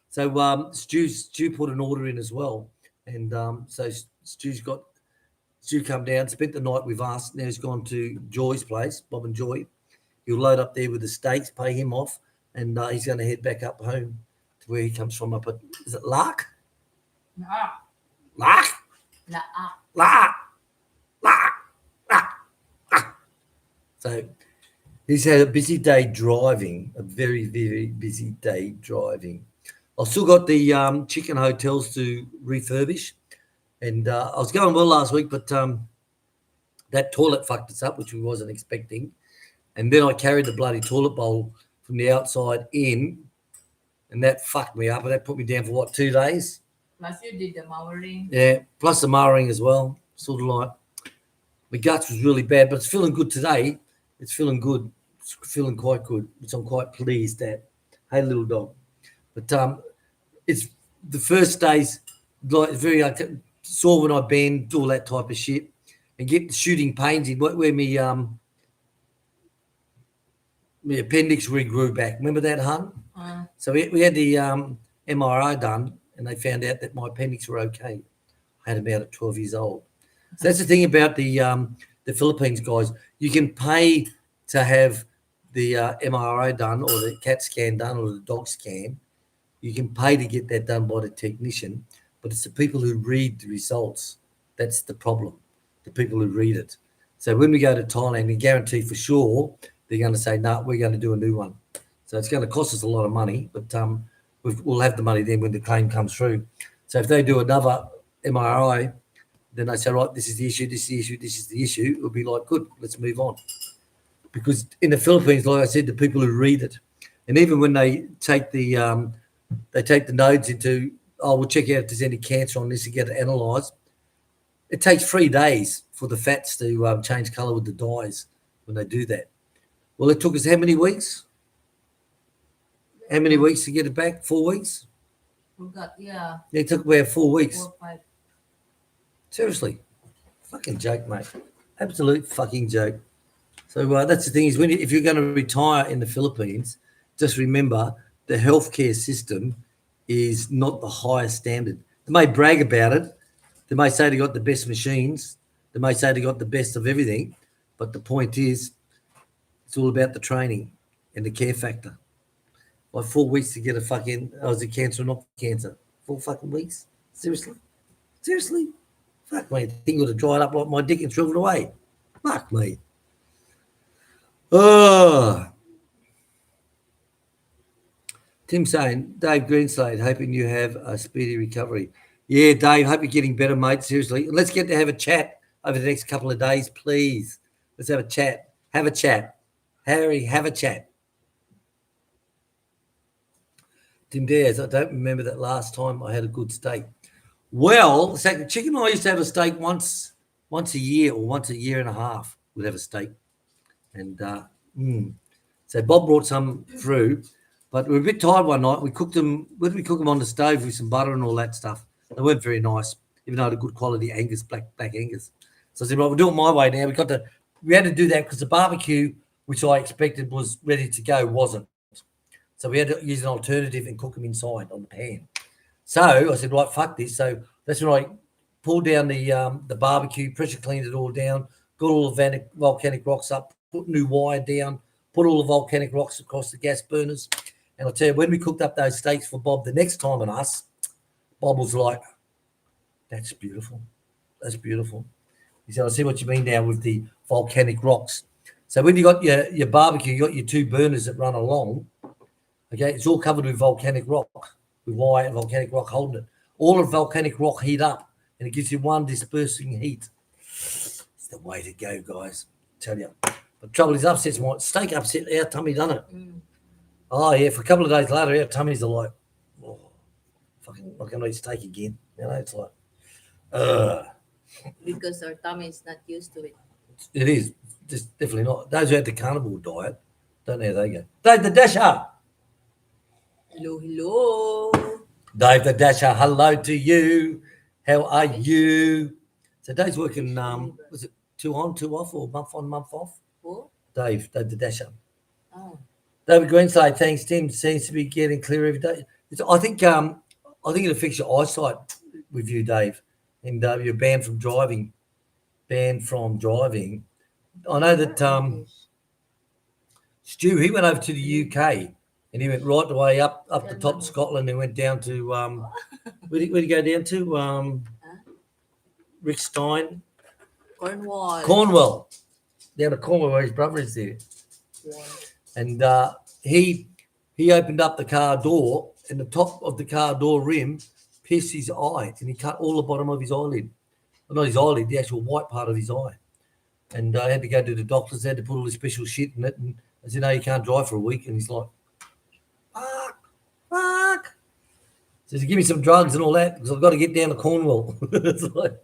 So Stu put an order in as well, And so Stu come down, spent the night with us. Now he's gone to Joy's place, Bob and Joy. He'll load up there with the steaks, pay him off, and he's going to head back up home to where he comes from up at, is it Lark? La. Lark? La. Lark! Lark! Lark! Lark! So he's had a busy day driving, a very, very busy day driving. I've still got the chicken hotels to refurbish, and I was going well last week, but that toilet fucked us up, which we wasn't expecting. And then I carried the bloody toilet bowl from the outside in, and that fucked me up. And that put me down for, what, 2 days? Plus you did the mowering. Yeah, plus the mowing as well. Sort of like, my guts was really bad, but it's feeling good today. It's feeling good. It's feeling quite good, which I'm quite pleased at. Hey, little dog. But it's the first days, like, very sore when I bend, do all that type of shit, and get the shooting pains in where me my appendix regrew back. Remember that, hun? So we had the MRI done, and they found out that my appendix were okay. I had about at 12 years old. So that's the thing about the Philippines, guys. You can pay to have the MRI done, or the CAT scan done, or the dog scan. You can pay to get that done by the technician, but it's the people who read the results. That's the problem, the people who read it. So when we go to Thailand, we guarantee for sure they're going to say, no, we're going to do a new one. So it's going to cost us a lot of money, but we'll have the money then when the claim comes through. So if they do another MRI, then they say, right, this is the issue, this is the issue, this is the issue. It'll be like, good, let's move on. Because in the Philippines, like I said, the people who read it, and even when they take the nodes into, we'll check out if there's any cancer on this and get it analysed. It takes 3 days for the fats to change colour with the dyes when they do that. Well, it took us how many weeks? How many weeks to get it back? 4 weeks? Yeah. It took about 4 weeks. 4 or 5. Seriously. Fucking joke, mate. Absolute fucking joke. So that's the thing is, if you're going to retire in the Philippines, just remember the healthcare system is not the highest standard. They may brag about it. They may say they got the best machines. They may say they got the best of everything. But the point is, it's all about the training and the care factor. Like 4 weeks to get a fucking, is it cancer or not cancer? 4 fucking weeks? Seriously? Fuck me. The thing would have dried up like my dick and shriveled away. Fuck me. Oh. Tim saying, Dave Greenslade, hoping you have a speedy recovery. Yeah, Dave, hope you're getting better, mate. Seriously. Let's get to have a chat over the next couple of days, please. Let's have a chat. Have a chat. Harry, have a chat. Tim Dares, I don't remember that last time I had a good steak. Well, Chicken and I used to have a steak once a year or once a year and a half. We'd have a steak. And so Bob brought some through, but we were a bit tired one night. We cooked them. Where did we cook them? On the stove with some butter and all that stuff. They weren't very nice, even though they had a good quality Angus, black Angus. So I said, well, we'll do it my way now. We had to do that because the barbecue, which I expected was ready to go, wasn't. So we had to use an alternative and cook them inside on the pan. So I said, right, fuck this. So that's when I pulled down the barbecue, pressure cleaned it all down, got all the volcanic rocks up, put new wire down, put all the volcanic rocks across the gas burners. And I'll tell you, when we cooked up those steaks for Bob the next time and us, Bob was like, that's beautiful. That's beautiful. He said, I see what you mean now with the volcanic rocks. So when you got your barbecue, you got your 2 burners that run along, okay, it's all covered with volcanic rock, with wire and volcanic rock holding it. All of volcanic rock heat up, and it gives you one dispersing heat. It's the way to go, guys. I tell you. But trouble is, upsets my steak upset our tummy, doesn't it? Oh, yeah, for a couple of days later, our tummies are like, oh, fucking not going to eat steak again. You know, it's like, Because our tummy is not used to it. It is. Just definitely not. Those who had the carnivore diet, don't know how they go. Dave the Dasher. Hello. Dave the Dasher, hello to you. How are you? So Dave's working, was it 2 on, 2 off, or month on, month off? Who? Dave the Dasher. Oh. David Greenside, thanks, Tim. Seems to be getting clearer every day. I think it affects your eyesight. with you, Dave, and you're banned from driving. Banned from driving. I know that Stu, he went over to the UK and he went right the way up the top of Scotland and went down to where'd he go down to? Rick Stein. Cornwall. Down to Cornwall where his brother is there. Yeah. And he opened up the car door and the top of the car door rim pierced his eye and he cut all the bottom of his eyelid. Well, not his eyelid, the actual white part of his eye. And I had to go to the doctors, they had to put all this special shit in it. And I said, no, you can't drive for a week. And he's like, fuck. Says, give me some drugs and all that because I've got to get down to Cornwall. It's like,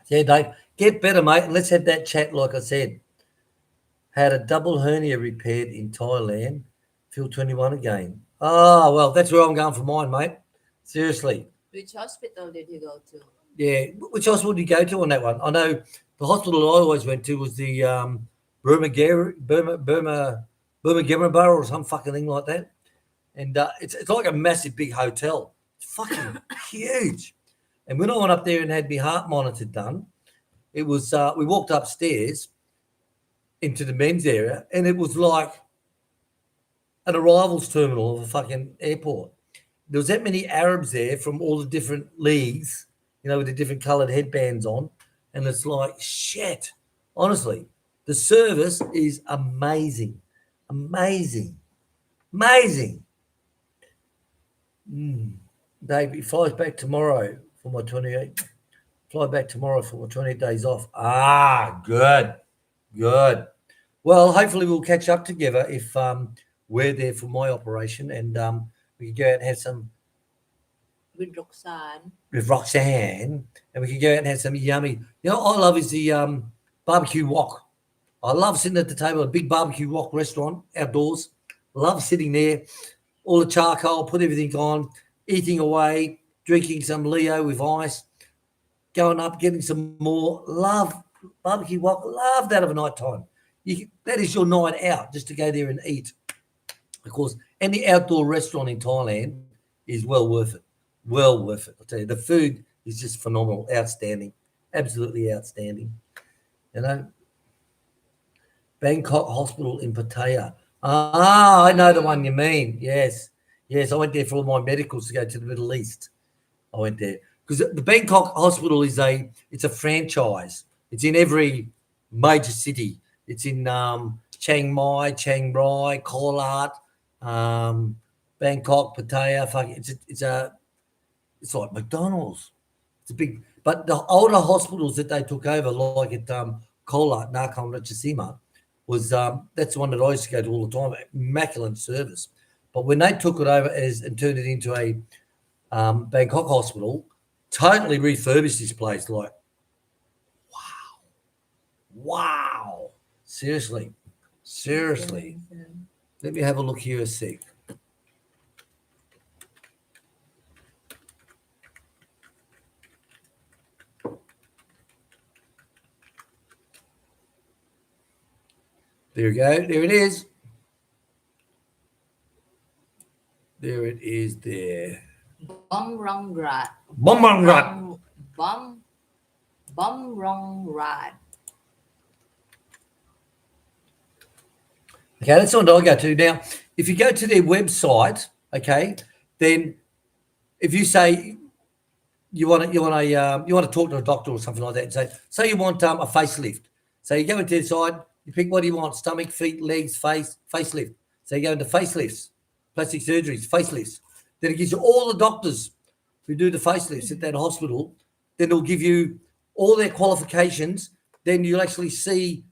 yeah, Dave, get better, mate. And let's have that chat, like I said. Had a double hernia repaired in Thailand. Feel 21 again. Oh, well, that's where I'm going for mine, mate. Seriously. Which hospital did you go to? Yeah, which hospital did you go to on that one? I know the hospital I always went to was the Burma or some fucking thing like that. And it's like a massive big hotel. It's fucking huge. And when I went up there and had my heart monitor done, it was we walked upstairs into the men's area and it was like an arrivals terminal of a fucking airport. There was that many Arabs there from all the different leagues, you know, with the different coloured headbands on. And it's like, shit. Honestly, the service is amazing. Amazing. Amazing. Dave, he flies back tomorrow for my 28. Fly back tomorrow for my 28 days off. Ah, good. Good. Well, hopefully we'll catch up together if we're there for my operation and we can go out and have some with Roxanne. And we can go out and have some yummy. You know what I love is the barbecue wok. I love sitting at the table at a big barbecue wok restaurant outdoors. Love sitting there, all the charcoal, put everything on, eating away, drinking some Leo with ice, going up, getting some more. Love barbecue wok. Love that of a night time. That is your night out, just to go there and eat. Of course, any outdoor restaurant in Thailand is well worth it. Well worth it. I'll tell you, the food is just phenomenal, outstanding, absolutely outstanding. You know, Bangkok Hospital in Pattaya. Ah, I know the one you mean. Yes, I went there for all my medicals to go to the Middle East. I went there because the Bangkok Hospital is it's a franchise. It's in every major city. It's in Chiang Mai, Chiang Rai, Kolat, Bangkok, Pattaya. It's like McDonald's. It's a big, but the older hospitals that they took over, like at Kolat, Nakhon Ratchasima, was that's the one that I used to go to all the time. Immaculate service. But when they took it over and turned it into a Bangkok hospital, totally refurbished this place. Like, wow. Seriously. Let me have a look here a sec. There we go. There it is. There it is there. Bumrungrad. Okay, that's what I'll go to. Now, if you go to their website, okay, then if you say you want to talk to a doctor or something like that, and say you want a facelift. So you go into their side, you pick what do you want: stomach, feet, legs, facelift. So you go into facelifts, plastic surgeries, facelifts. Then it gives you all the doctors who do the facelifts at that hospital. Then it'll give you all their qualifications. Then you'll actually see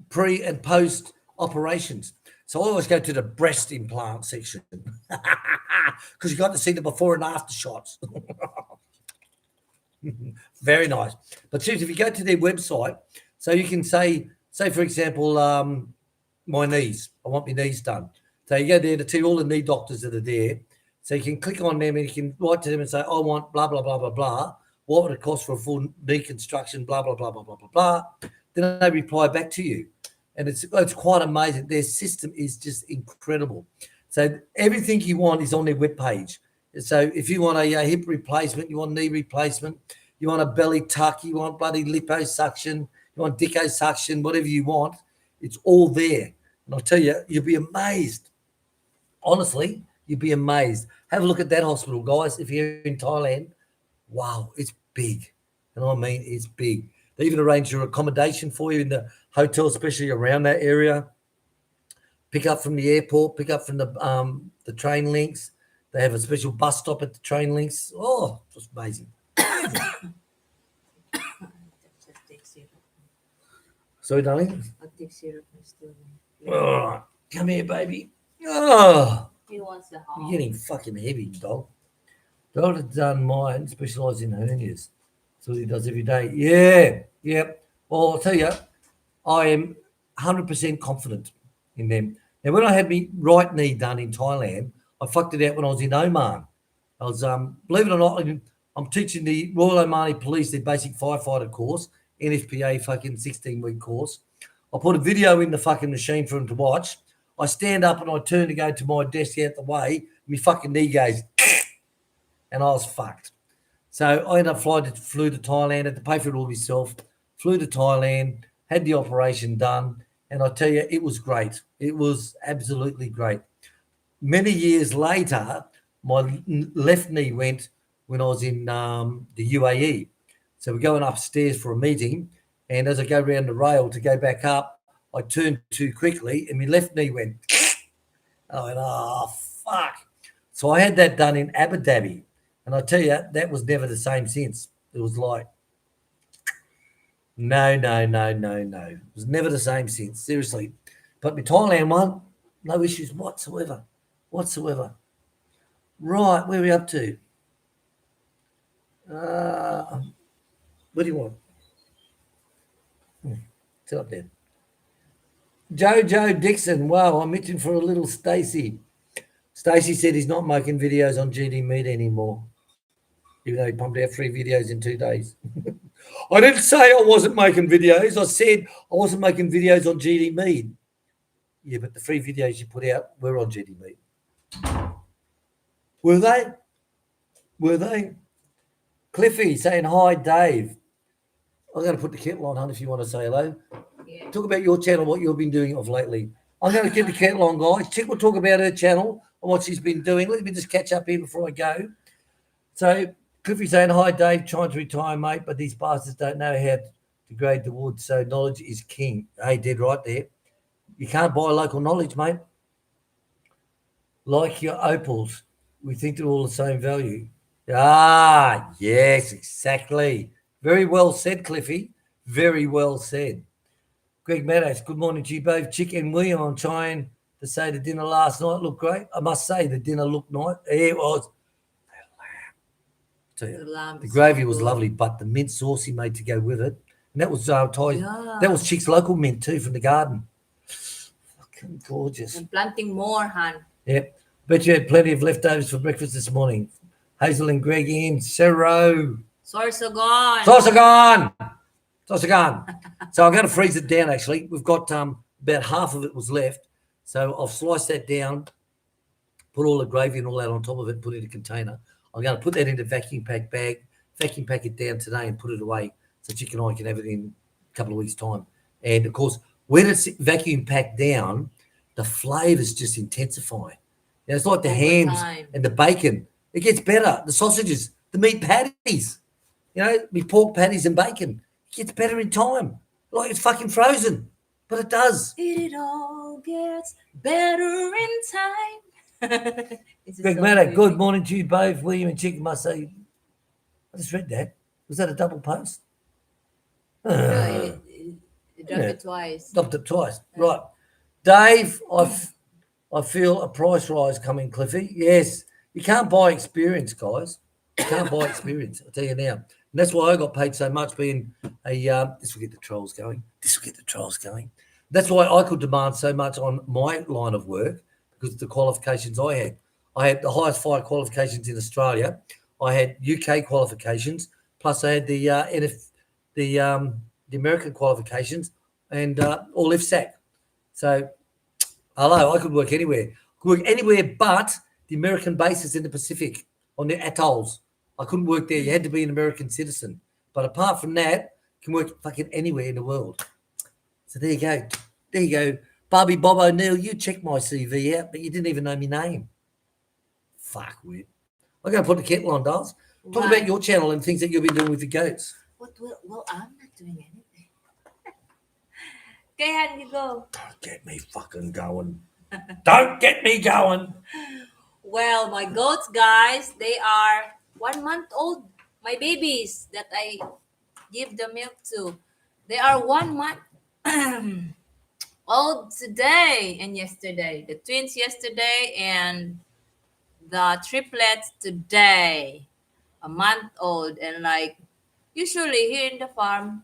pre and post operations. So I always go to the breast implant section because you got to see the before and after shots. Very nice. But seriously, if you go to their website, so you can say for example, my knees. I want my knees done. So you go there to see all the knee doctors that are there. So you can click on them and you can write to them and say, I want blah, blah, blah, blah, blah. What would it cost for a full knee construction? Blah, blah, blah, blah, blah, blah, blah. Then they reply back to you. And it's quite amazing. Their system is just incredible. So everything you want is on their webpage. So if you want a hip replacement, you want knee replacement, you want a belly tuck, you want bloody liposuction, you want dicosuction, whatever you want, it's all there. And I'll tell you, you'll be amazed. Honestly, you'd be amazed. Have a look at that hospital, guys. If you're in Thailand, wow, it's big. You know what I mean? It's big. They even arrange your accommodation for you in the hotel, especially around that area. Pick up from the airport, pick up from the train links. They have a special bus stop at the train links. Oh, it's amazing. Sorry, darling. I'll take syrup instead. Oh, come here, baby. Oh, He wants the you're getting fucking heavy, dog. Doctor done mine, specialised in hernias. That's what he does every day. Yeah. Well, I'll tell you, I am 100% confident in them. Now, when I had my right knee done in Thailand, I fucked it out when I was in Oman. I was, believe it or not, I'm teaching the Royal Omani Police their basic firefighter course, NFPA fucking 16-week course. I put a video in the fucking machine for them to watch. I stand up and I turn to go to my desk out the way. My fucking knee goes, and I was fucked. So I ended up flew to Thailand, had to pay for it all myself, flew to Thailand, had the operation done, and I tell you, it was great. It was absolutely great. Many years later, my left knee went when I was in the UAE. So we're going upstairs for a meeting, and as I go around the rail to go back up, I turned too quickly, and my left knee went. And I went, oh, fuck. So I had that done in Abu Dhabi, and I tell you, that was never the same since. It was like, no. It was never the same since, seriously. But my Thailand one, no issues whatsoever. Right, where are we up to? What do you want? Sit up there. Jojo Dixon, wow, I'm itching for a little Stacy. Stacy said he's not making videos on GD Meat anymore, even though he pumped out 3 videos in 2 days. I didn't say I wasn't making videos. I said I wasn't making videos on GD Meat. Yeah, but the 3 videos you put out were on GD Meat. Were they? Cliffy saying hi, Dave. I'm going to put the kettle on, hon, if you want to say hello. Yeah. Talk about your channel, what you've been doing of lately. I'm going to get the kettle on, guys. Chick will talk about her channel and what she's been doing. Let me just catch up here before I go. So, Cliffy saying, hi, Dave, trying to retire, mate, but these bastards don't know how to grade the wood, so knowledge is king. Hey, dead right there. You can't buy local knowledge, mate. Like your opals, we think they're all the same value. Ah, yes, exactly. Very well said, Cliffy. Very well said. Greg Meadows, good morning to you both. Chic and William, I'm trying to say the dinner last night looked great. I must say the dinner looked nice. It was. The gravy was lovely, but the mint sauce he made to go with it. And that was that was Chick's local mint too from the garden. Fucking gorgeous. I'm planting more, hon. Yep. Bet you had plenty of leftovers for breakfast this morning. Hazel and Greg in. Cerro. Sorsogon. So I'm going to freeze it down, actually. We've got about half of it was left. So I'll slice that down, put all the gravy and all that on top of it, put it in a container. I'm going to put that in a vacuum pack bag, vacuum pack it down today and put it away so Chick and I can have it in a couple of weeks' time. And, of course, when it's vacuum packed down, the flavours just intensify. You know, it's like the hams and the bacon. It gets better. The sausages, the meat patties, you know, me pork patties and bacon. It gets better in time. Like it's fucking frozen, but it does. It all gets better in time. Greg Maddow, good morning to you both. William and Chick must say, I just read that. Was that a double post? No, it dropped it twice. Dropped it twice. Right. Dave, I feel a price rise coming, Cliffy. Yes. You can't buy experience, guys. You can't buy experience, I'll tell you now. And that's why I got paid so much being this will get the trolls going. That's why I could demand so much on my line of work because of the qualifications I had. I had the highest fire qualifications in Australia. I had UK qualifications, plus I had the American qualifications and all IFSAC. So, hello, I could work anywhere. Could work anywhere but the American bases in the Pacific on the atolls. I couldn't work there. You had to be an American citizen. But apart from that, can work fucking anywhere in the world. So there you go. There you go. Barbie Bob O'Neill, you checked my CV out, but you didn't even know my name. Fuck, weird. I'm going to put the kettle on, dolls. Talk about Why? your channel and things that you've been doing with your goats. What will? Well, I'm not doing anything. Okay, Han, you go. Don't get me fucking going. Don't get me going. Well, my goats, guys, they are 1 month old. My babies that I give the milk to, they are 1 month old today and yesterday. The twins yesterday and the triplets today. A month old, and like usually here in the farm,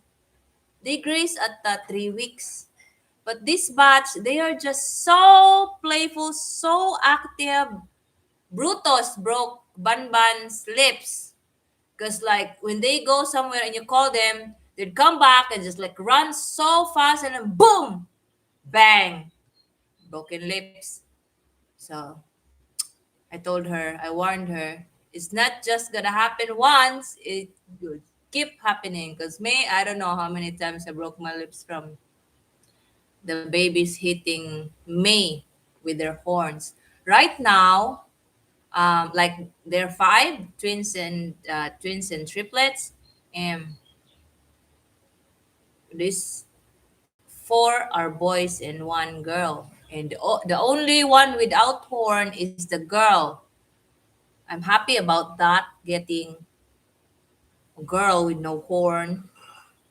they graze at 3 weeks. But this batch, they are just so playful, so active. Brutus broke Banban's lips. Because like when they go somewhere and you call them, they'd come back and just like run so fast and then boom! Bang! Broken lips. So I told her, I warned her, it's not just gonna happen once, it will keep happening. Because me, I don't know how many times I broke my lips from the babies hitting me with their horns. Right now, like they're five twins and triplets, and these four are boys and one girl. And the only one without horn is the girl. I'm happy about that, getting a girl with no horn.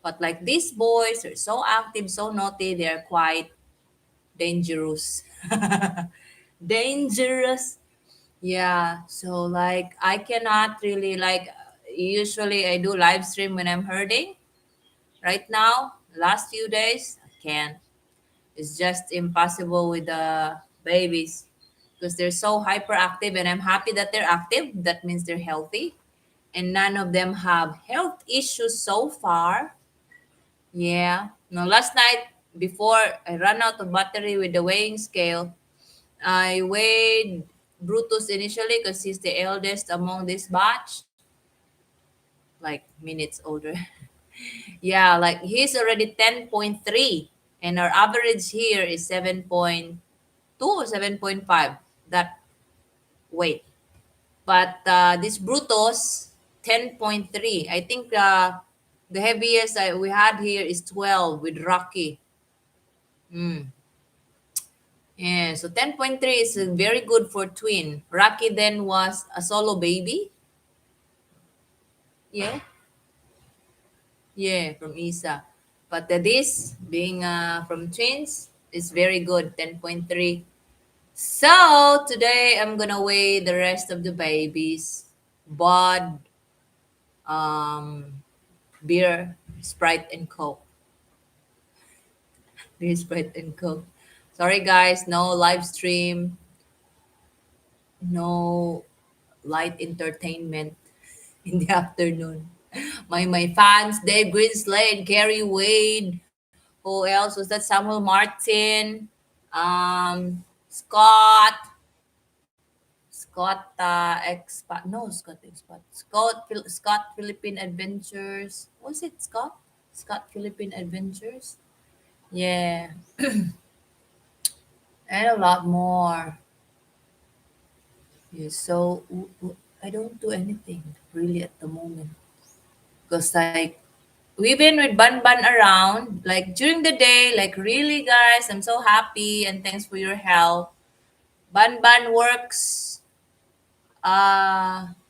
But like these boys are so active, so naughty, they're quite dangerous. Dangerous. Yeah. So like I cannot really like usually I do live stream when I'm herding. Right now, last few days, I can't. It's just impossible with the babies because they're so hyperactive and I'm happy that they're active. That means they're healthy. And none of them have health issues so far. Yeah. No, last night before I ran out of battery with the weighing scale, I weighed Brutus initially because he's the eldest among this batch, like minutes older. Yeah, like he's already 10.3, and our average here is 7.2 or 7.5, that weight. But this Brutus, 10.3. I think the heaviest we had here is 12 with Rocky. Mm. Yeah, so 10.3 is very good for twin. Rocky then was a solo baby. Yeah, yeah, from Isa. But this being from twins is very good, 10.3. So today I'm gonna weigh the rest of the babies. Bud, um, beer, Sprite, and Coke. Beer, Sprite, and Coke. Sorry guys, no live stream, no light entertainment in the afternoon. My fans, Dave Greenslade, Gary Wade, who else was that? Samuel Martin, Scott, Scott Expat, no Scott Expat, Scott Philippine Adventures. Was it Scott? Scott Philippine Adventures. Yeah, and a lot more. Yeah, so I don't do anything really at the moment because like we've been with Ban around like during the day, like really guys, I'm so happy and thanks for your help. Ban works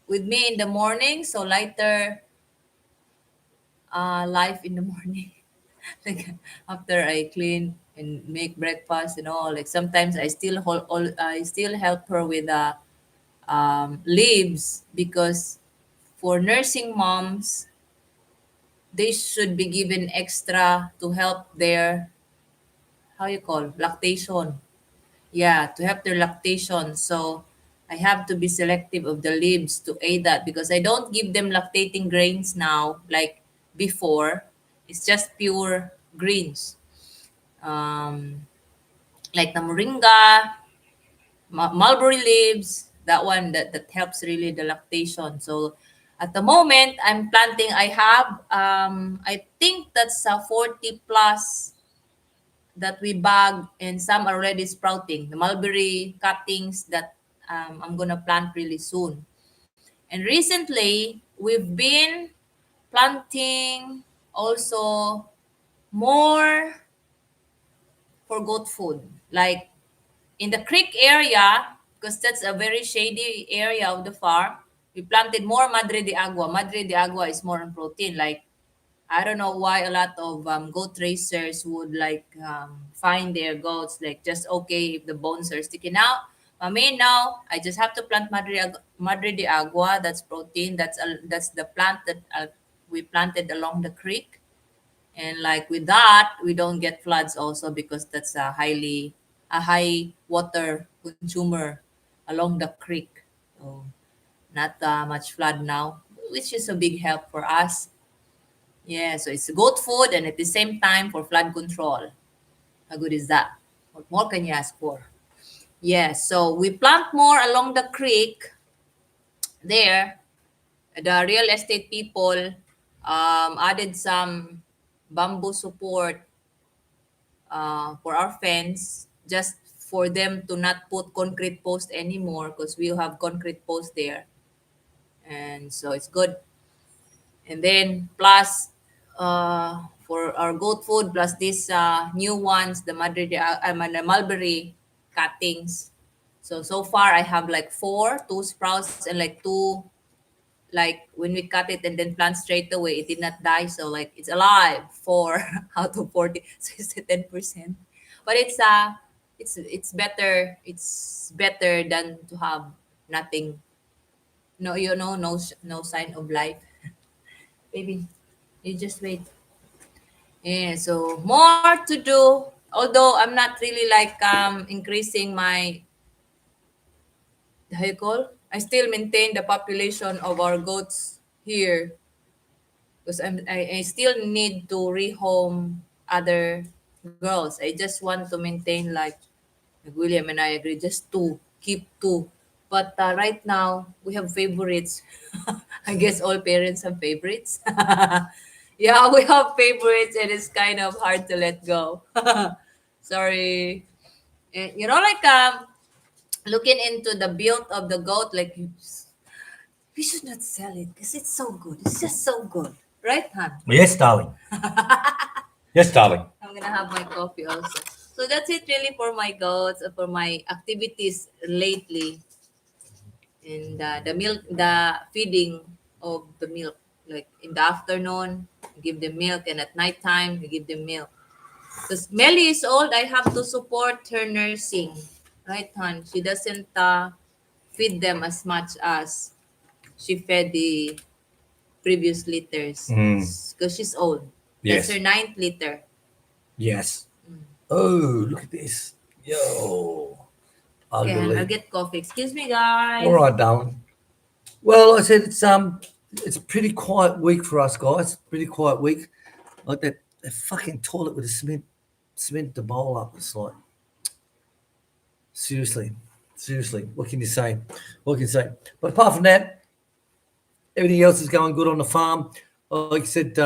with me in the morning, so lighter life in the morning. Like after I clean and make breakfast and all, like sometimes I still help her with leaves because for nursing moms they should be given extra to help their how you call lactation. Yeah, to help their lactation. So I have to be selective of the leaves to aid that because I don't give them lactating grains now like before. It's just pure greens. Um, like the moringa, mulberry leaves, that one that helps really the lactation. So at the moment I'm planting, I have I think that's 40 plus that we bag, and some are already sprouting. The mulberry cuttings that I'm gonna plant really soon. And recently we've been planting also more for goat food. Like in the creek area, because that's a very shady area of the farm, we planted more Madre de Agua. Madre de Agua is more on protein. Like, I don't know why a lot of goat racers would like find their goats like just okay if the bones are sticking out. I mean, now I just have to plant Madre de Agua. That's protein. That's the plant that we planted along the creek. And like with that, we don't get floods also because that's a high water consumer along the creek. So not much flood now, which is a big help for us. Yeah, so it's goat food and at the same time for flood control. How good is that? What more can you ask for? Yeah, so we plant more along the creek there. The real estate people added some bamboo support for our fence, just for them to not put concrete post anymore because we have concrete post there, and so it's good. And then plus for our goat food, plus these new ones, the the mulberry cuttings. So far I have like two sprouts and like two, like when we cut it and then plant straight away, it did not die. So like it's alive four out of 40. So it's a 10%. But it's better. It's better than to have nothing. No, no sign of life. Baby, you just wait. Yeah, so more to do. Although I'm not really like increasing my, how you call, I still maintain the population of our goats here because I still need to rehome other girls. I just want to maintain like William and I agree, just two, keep two. But right now we have favorites. I guess all parents have favorites. Yeah, we have favorites, and it's kind of hard to let go. Sorry. Like looking into the build of the goat, like we should not sell it because it's so good. It's just so good, right, Han? Yes, darling. Yes, darling. I'm gonna have my coffee also. So that's it really for my goats, for my activities lately, and the milk, the feeding of the milk. Like in the afternoon, you give them milk, and at nighttime, you give them milk. Because Melly is old, I have to support her nursing, right, hon? She doesn't feed them as much as she fed the previous litters because she's old. That's Yes. her ninth litter. Yes. Oh, look at this. Yo. Okay, I'll Ugly. get coffee. Excuse me, All guys. right, darling. Well, I said it's a pretty quiet week for us guys. Pretty quiet week. Like that fucking toilet with the cement to bowl up. It's like seriously. Seriously. What can you say? What can you say? But apart from that, everything else is going good on the farm. Like I said,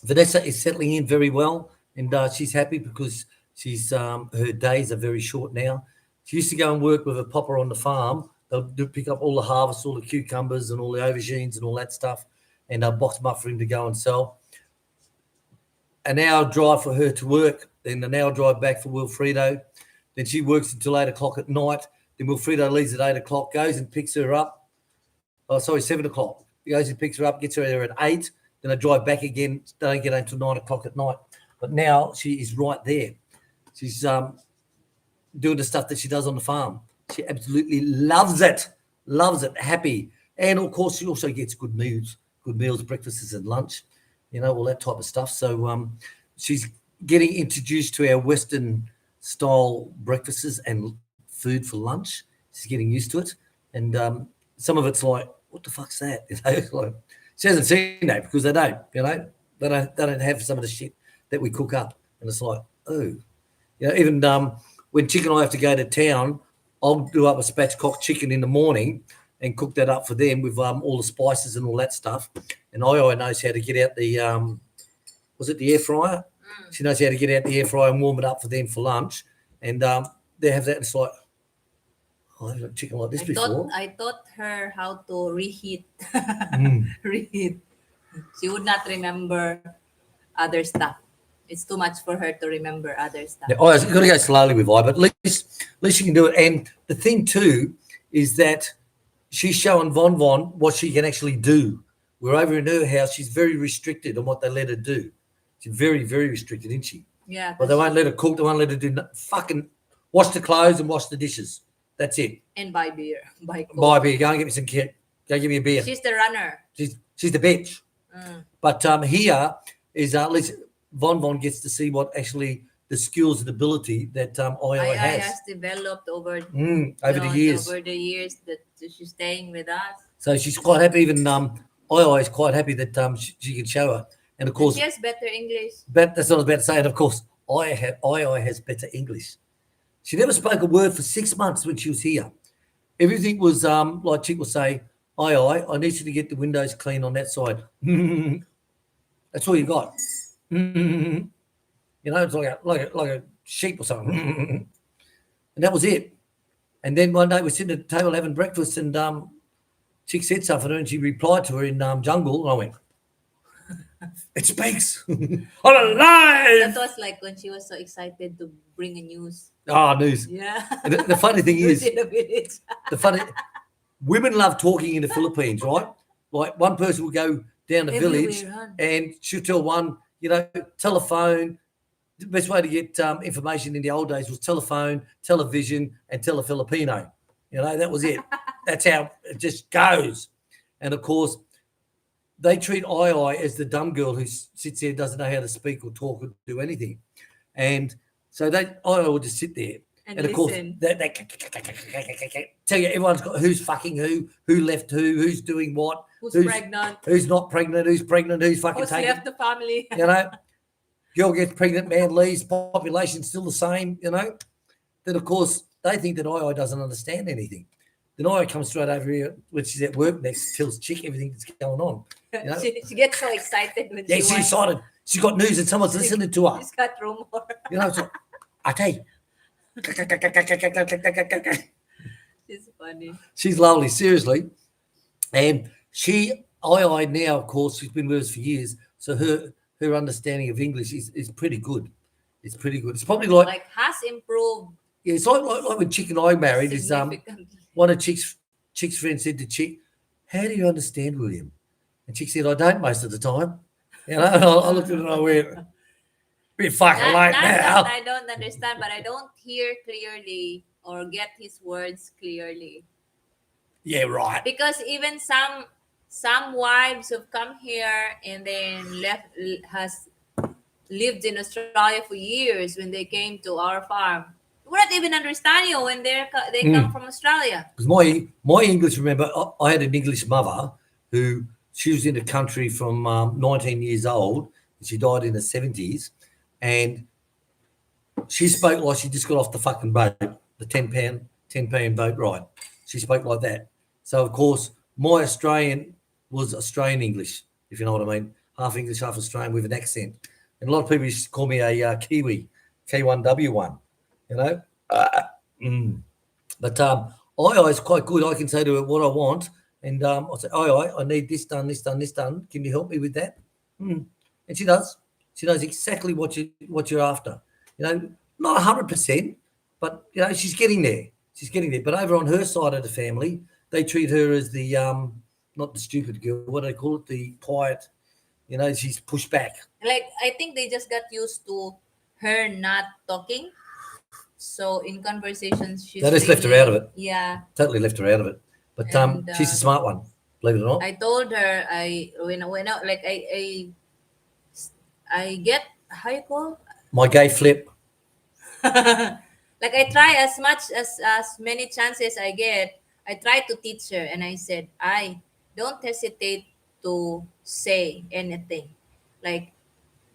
Vanessa is settling in very well, and she's happy because she's her days are very short now. She used to go and work with a popper on the farm. They'll pick up all the harvest, all the cucumbers and all the aubergines and all that stuff, and they'll box them up for him to go and sell. An hour drive for her to work, then an hour drive back for Wilfredo. Then she works until 8 o'clock at night. Then Wilfredo leaves at 8 o'clock, goes and picks her up. Oh, sorry, 7 o'clock. He goes and picks her up, gets her there at 8. Then I drive back again. They don't get home until 9 o'clock at night. But now she is right there. She's doing the stuff that she does on the farm. She absolutely loves it, happy. And of course, she also gets good meals, breakfasts and lunch, all that type of stuff. So she's getting introduced to our Western style breakfasts and food for lunch. She's getting used to it. And some of it's like, what the fuck's that? Like, she hasn't seen that because they don't, they don't have some of the shit that we cook up. And it's like, oh, even when Chick and I have to go to town, I'll do up a spatchcock chicken in the morning and cook that up for them with all the spices and all that stuff. And I knows how to get out the was it the air fryer? She knows how to get out the air fryer and warm it up for them for lunch. And they have that. And it's like, oh, I've had chicken like this before. I taught her how to reheat. Mm. Reheat. She would not remember other stuff. It's too much for her to remember other stuff. Yeah, I've got to go slowly with I, but at least you can do it. And the thing too is that she's showing Von what she can actually do. We're over in her house. She's very restricted on what they let her do. She's very, very restricted, isn't she? Yeah. But they won't let her cook. They won't let her do fucking wash the clothes and wash the dishes. That's it. And buy beer. Buy Coke. Buy beer. Go and get me some kit. Go give me a beer. She's the runner. She's the bitch. But here is at least Von gets to see what actually the skills and ability that I has developed over the years. Over the years that she's staying with us. So she's quite happy. Even I is quite happy that she can show her. And of course, she has better English. That's what I was about to say. And of course, I has better English. She never spoke a word for 6 months when she was here. Everything was like Chick would say, I need you to get the windows clean on that side. That's all you got. You know, it's like a sheep or something. And that was it. And then one day we're sitting at the table having breakfast, and Chick said something to her, and she replied to her in jungle, and I went, it speaks. I'm alive. That was like when she was so excited to bring a news. News. Yeah. The funny thing is, in the village. Women love talking in the Philippines, right? Like one person will go down the village and she'll tell one, telephone. The best way to get information in the old days was telephone, television, and Filipino. That was it. That's how it just goes. And of course, they treat I as the dumb girl who sits there, doesn't know how to speak or talk or do anything. And so I would just sit there. And of course, they tell you everyone's got who's fucking who left who's doing what, who's pregnant, who's not pregnant, who's pregnant, who's fucking who's taking. left the family. Girl gets pregnant, man leaves, population's still the same. Then of course they think that I doesn't understand anything. Then I comes straight over here when she's at work next, tells Chick everything that's going on. She gets so excited when she's excited. She's got news and someone's listening to her. She's got rumor. It's like, I tell you. She's funny. She's lovely, seriously. And I now, of course, she's been with us for years, so her understanding of English is pretty good. It's pretty good. It's probably like has improved. Yeah, it's like when Chick and I married. Is one of Chick's friends said to Chick, "How do you understand William?" And Chick said, "I don't most of the time." And I looked at her and I went, "Bit fucking late now." I don't understand, but I don't hear clearly or get his words clearly. Yeah, right. Because even some wives who've come here and then has lived in Australia for years when they came to our farm. We don't even understand you when they come from Australia. Because my English, remember, I had an English mother who she was in the country from 19 years old. She died in the 70s, and she spoke like she just got off the fucking boat, the 10 pound boat ride. She spoke like that. So of course, my Australian was Australian English, if you know what I mean, half English, half Australian with an accent. And a lot of people used to call me a Kiwi, K1W1. But I is quite good. I can say to her what I want, and I'll say, I need this done, this done, this done. Can you help me with that? And she does. She knows exactly what you're after. Not 100%, but she's getting there. She's getting there. But over on her side of the family, they treat her as the not the stupid girl. What do they call it? The quiet. She's pushed back. I think they just got used to her not talking. So in conversations, she's they just left her out of it. Yeah, totally left her out of it. But she's a smart one, believe it or not. I told her I get how you call my gay flip. I try as many chances I get. I try to teach her, and I said, I don't hesitate to say anything.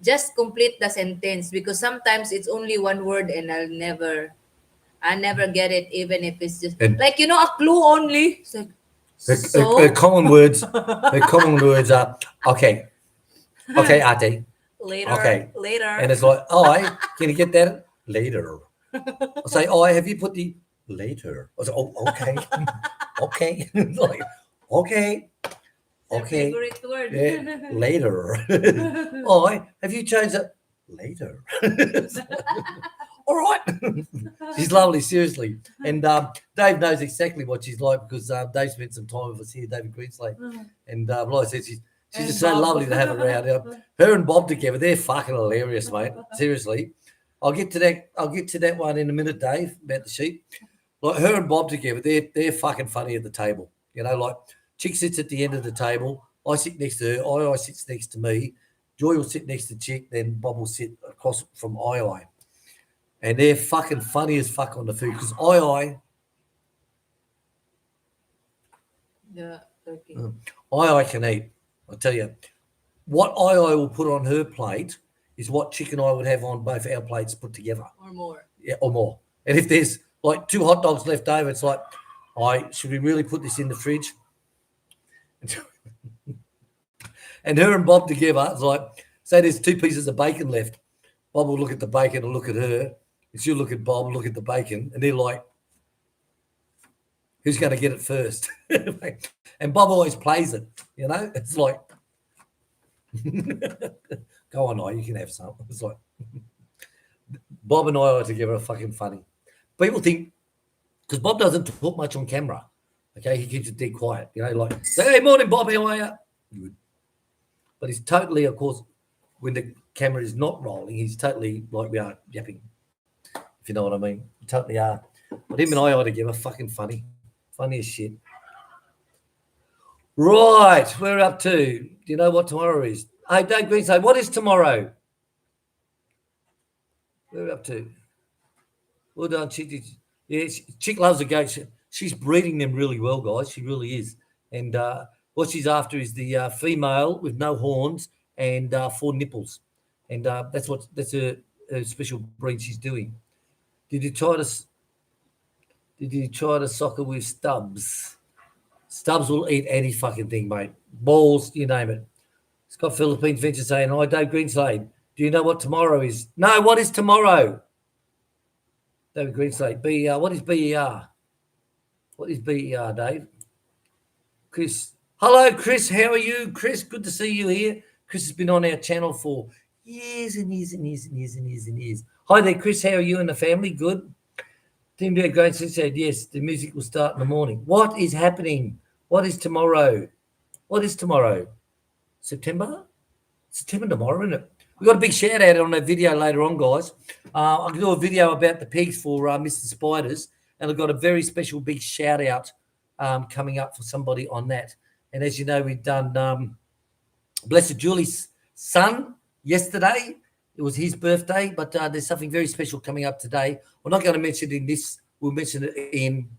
Just complete the sentence, because sometimes it's only one word and I'll never I never get it, even if it's just And like a clue only. It's like, her so common words, are okay, Auntie, later, okay, later. and it's like, I can you get that later? I say, have you put the later? I say, oh, okay, okay, like, okay, It's their okay, favorite word. yeah, later. Have you changed it later? All right. She's lovely, seriously. And Dave knows exactly what she's like because Dave spent some time with us here, David Greenslade. And like I said, she's And just so Bob. lovely to have around. Her and Bob together, they're fucking hilarious, mate. Seriously. I'll get to that one in a minute, Dave, about the sheep. Like her and Bob together, they're fucking funny at the table. Like Chick sits at the end of the table. I sit next to her. I sits next to me. Joy will sit next to Chick. Then Bob will sit across from I. And they're fucking funny as fuck on the food because The turkey. I can eat. I tell you, what I will put on her plate is what Chick and I would have on both our plates put together. Or more. Yeah, or more. And if there's like 2 hot dogs left over, it's like, should we really put this in the fridge? And her and Bob together, it's like, say there's 2 pieces of bacon left. Bob will look at the bacon and look at her. And she'll look at Bob and look at the bacon. And they're like, who's going to get it first? And Bob always plays it, It's like, go on, you can have some. It's like, Bob and I are together are fucking funny. People think, because Bob doesn't talk much on camera, okay? He keeps it dead quiet, like, say, hey, morning, Bob, how are you? Good. But he's totally, of course, when the camera is not rolling, he's totally like we are yapping, if you know what I mean. We totally are. But him and I are together, fucking funny. Funny as shit. Right, we're up to, do you know what tomorrow is? Hey, Dave Green, say, what is tomorrow? We're up to. Well done, Chick. Yeah, Chick loves the goats. She's breeding them really well, guys. She really is. And what she's after is the female with no horns and 4 nipples. And that's her special breed she's doing. Did you try to soccer with Stubbs? Stubbs will eat any fucking thing, mate. Balls, you name it. Scott Philippines Venture saying, hi, Dave Greenslade. Do you know what tomorrow is? No, what is tomorrow? David Greenslade. BER. What is BER? What is BER, Dave? Chris. Hello, Chris. How are you, Chris? Good to see you here. Chris has been on our channel for years and years and years and years and years and years. Hi there, Chris. How are you and the family? Good. Team Dad Greenslade said, yes, the music will start in the morning. What is happening? What is tomorrow? What is tomorrow? September? September tomorrow, isn't it? We've got a big shout out on that video later on, guys. I'll do a video about the pigs for Mr. Spiders, and I've got a very special big shout out coming up for somebody on that. And as you know, we've done Blessed Julie's son yesterday. It was his birthday, but there's something very special coming up today. We're not going to mention it in this. We'll mention it in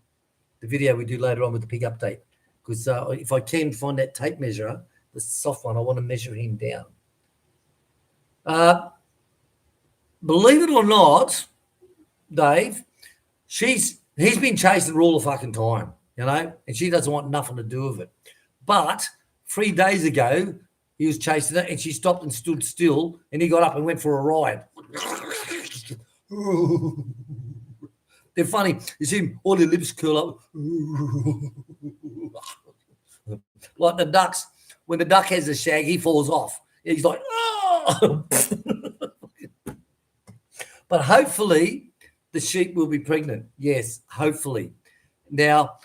the video we do later on with the pig update. Because if I can find that tape measure, the soft one, I want to measure him down. Believe it or not, Dave, he's been chasing her all the fucking time, and she doesn't want nothing to do with it. But 3 days ago, he was chasing her, and she stopped and stood still, and he got up and went for a ride. They're funny. You see him, all their lips curl up. Like the ducks. When the duck has a shag, he falls off. He's like, oh! But hopefully the sheep will be pregnant. Yes, hopefully. Now,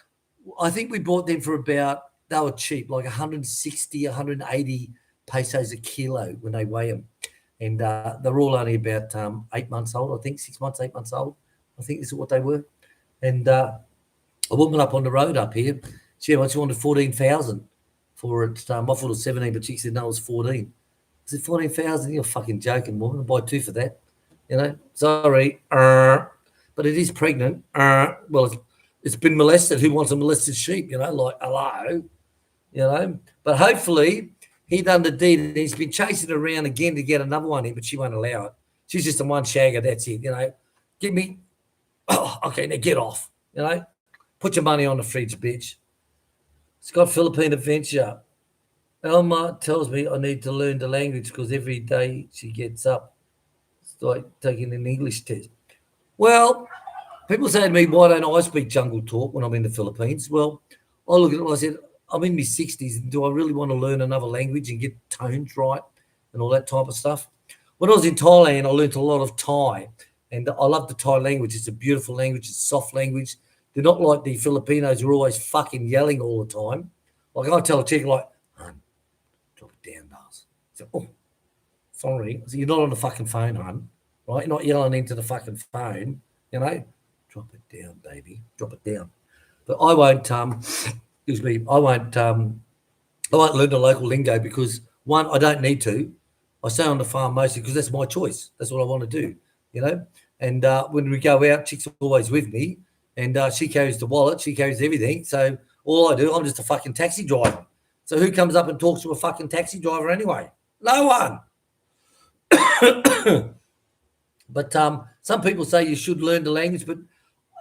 I think we bought them for about, they were cheap, like 160, 180 pesos a kilo when they weigh them. And they're all only about 8 months old, I think, 6 months, 8 months old. I think this is what they were. And a woman up on the road up here, she wanted 14,000 for it. I thought it was 17, but she said, no, it was 14. I said, 14,000? You're fucking joking, woman. I'll buy 2 for that. Sorry. But it is pregnant. Well, it's been molested. Who wants a molested sheep? Like, hello. But hopefully he done the deed and he's been chasing her around again to get another one in, but she won't allow it. She's just a one shagger. That's it. Give me Oh, okay, now get off. Put your money on the fridge, bitch. It's got Philippine Adventure. Elma tells me I need to learn the language because every day she gets up, it's like taking an English test. Well, people say to me, why don't I speak jungle talk when I'm in the Philippines? Well, I look at it and I said, I'm in my 60s. Do I really want to learn another language and get tones right and all that type of stuff? When I was in Thailand, I learned a lot of Thai. And I love the Thai language. It's a beautiful language. It's a soft language. They're not like the Filipinos who are always fucking yelling all the time. Like I tell a chick, like, hun, drop it down, Dars. So, oh, sorry. So you're not on the fucking phone, hun. Right? You're not yelling into the fucking phone. Drop it down, baby. Drop it down. But I won't. Excuse me. I won't learn the local lingo because one, I don't need to. I stay on the farm mostly because that's my choice. That's what I want to do. And when we go out, chick's always with me, and she carries the wallet, she carries everything. So all I do, I'm just a fucking taxi driver. So who comes up and talks to a fucking taxi driver anyway? No one. But some people say you should learn the language. But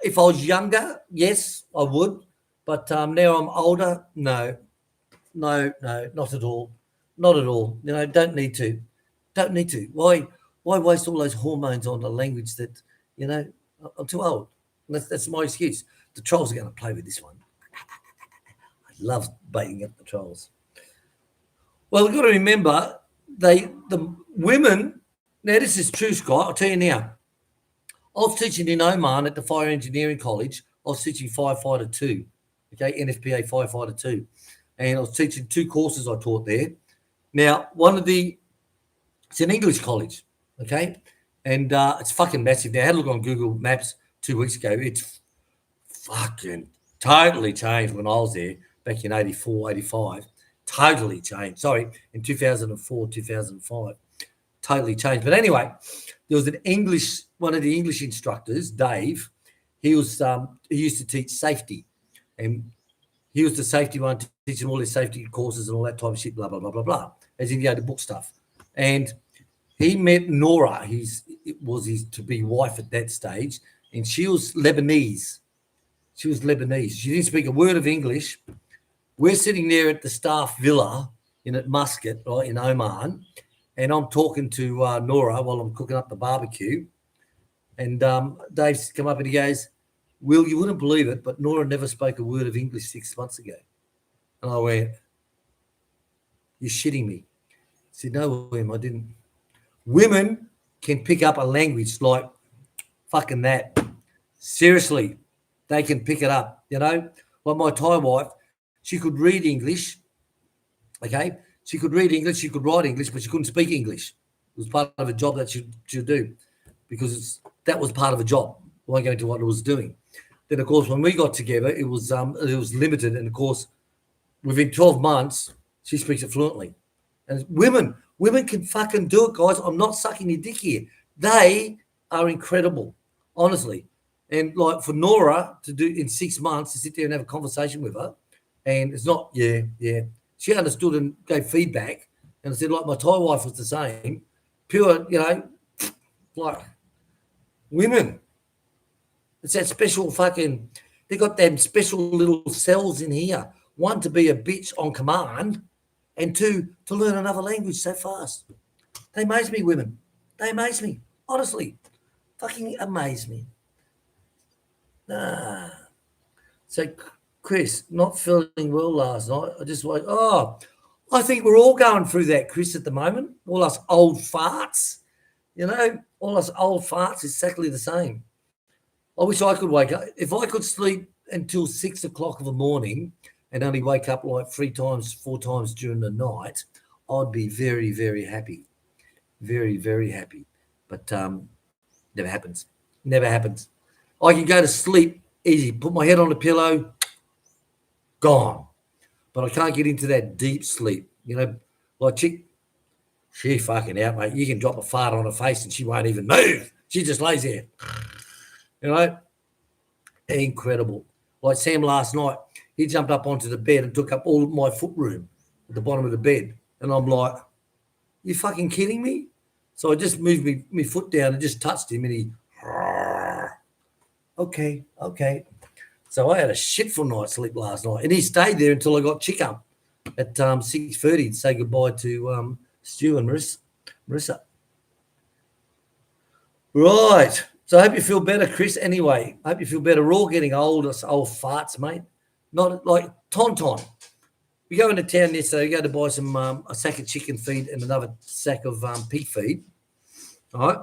if I was younger, yes, I would. But now I'm older, no, not at all. Not at all. Don't need to. Don't need to. Why waste all those hormones on a language that, I'm too old. That's my excuse. The trolls are going to play with this one. I love baiting up the trolls. Well, we've got to remember, the women, now this is true, Scott, I'll tell you now. I was teaching in Oman at the Fire Engineering College. I was teaching Firefighter 2, okay, NFPA Firefighter 2. And I was teaching 2 courses I taught there. Now, it's an English college, okay? And it's fucking massive. Now, I had a look on Google Maps 2 weeks ago. It's fucking totally changed when I was there back in 84, 85. Totally changed. Sorry, in 2004, 2005. Totally changed. But anyway, there was one of the English instructors, Dave. He used to teach safety. And he was the safety one, teaching all his safety courses and all that type of shit, blah, blah, blah, blah, blah, as in, the book stuff. And he met Nora, it was his to-be wife at that stage, and she was Lebanese. She didn't speak a word of English. We're sitting there at the staff villa at Muscat, right, in Oman, and I'm talking to Nora while I'm cooking up the barbecue. And Dave's come up and he goes, Will, you wouldn't believe it, but Nora never spoke a word of English 6 months ago. And I went, you're shitting me. I said, no, William, I didn't. Women can pick up a language like fucking that. Seriously, they can pick it up, Like my Thai wife, she could read English, okay? She could read English, she could write English, but she couldn't speak English. It was part of a job that she'd do because that was part of a job. I won't go into what it was doing. Then, of course, when we got together, it was limited. And, of course, within 12 months, she speaks it fluently. And women can fucking do it, guys. I'm not sucking your dick here. They are incredible, honestly. And, like, for Nora to do in 6 months, to sit there and have a conversation with her, and it's not, yeah. She understood and gave feedback. And I said, like, my Thai wife was the same. Pure, like, women. It's that special fucking, they got them special little cells in here. One, to be a bitch on command, and 2, to learn another language so fast. They amaze me, women. They amaze me. Honestly. Fucking amaze me. So, Chris, not feeling well last night. I just like, I think we're all going through that, Chris, at the moment. All us old farts, all us old farts, exactly the same. I wish I could wake up. If I could sleep until 6 o'clock of the morning and only wake up like 3 times, 4 times during the night, I'd be very, very happy. Very, very happy. But never happens. Never happens. I can go to sleep easy, put my head on the pillow, gone. But I can't get into that deep sleep. Like chick, she fucking out, mate. You can drop a fart on her face and she won't even move. She just lays there. Incredible. Like Sam last night, he jumped up onto the bed and took up all my foot room at the bottom of the bed. And I'm like, you fucking kidding me? So I just moved my foot down and just touched him and Okay, okay. So I had a shitful night's sleep last night, and he stayed there until I got chick up at 6:30 to say goodbye to Stu and Marissa. Right. So I hope you feel better, Chris. Anyway, I hope you feel better. We're all getting old, us old farts, mate. Not like Tonton. We go into town yesterday. We go to buy some a sack of chicken feed and another sack of pig feed. All right.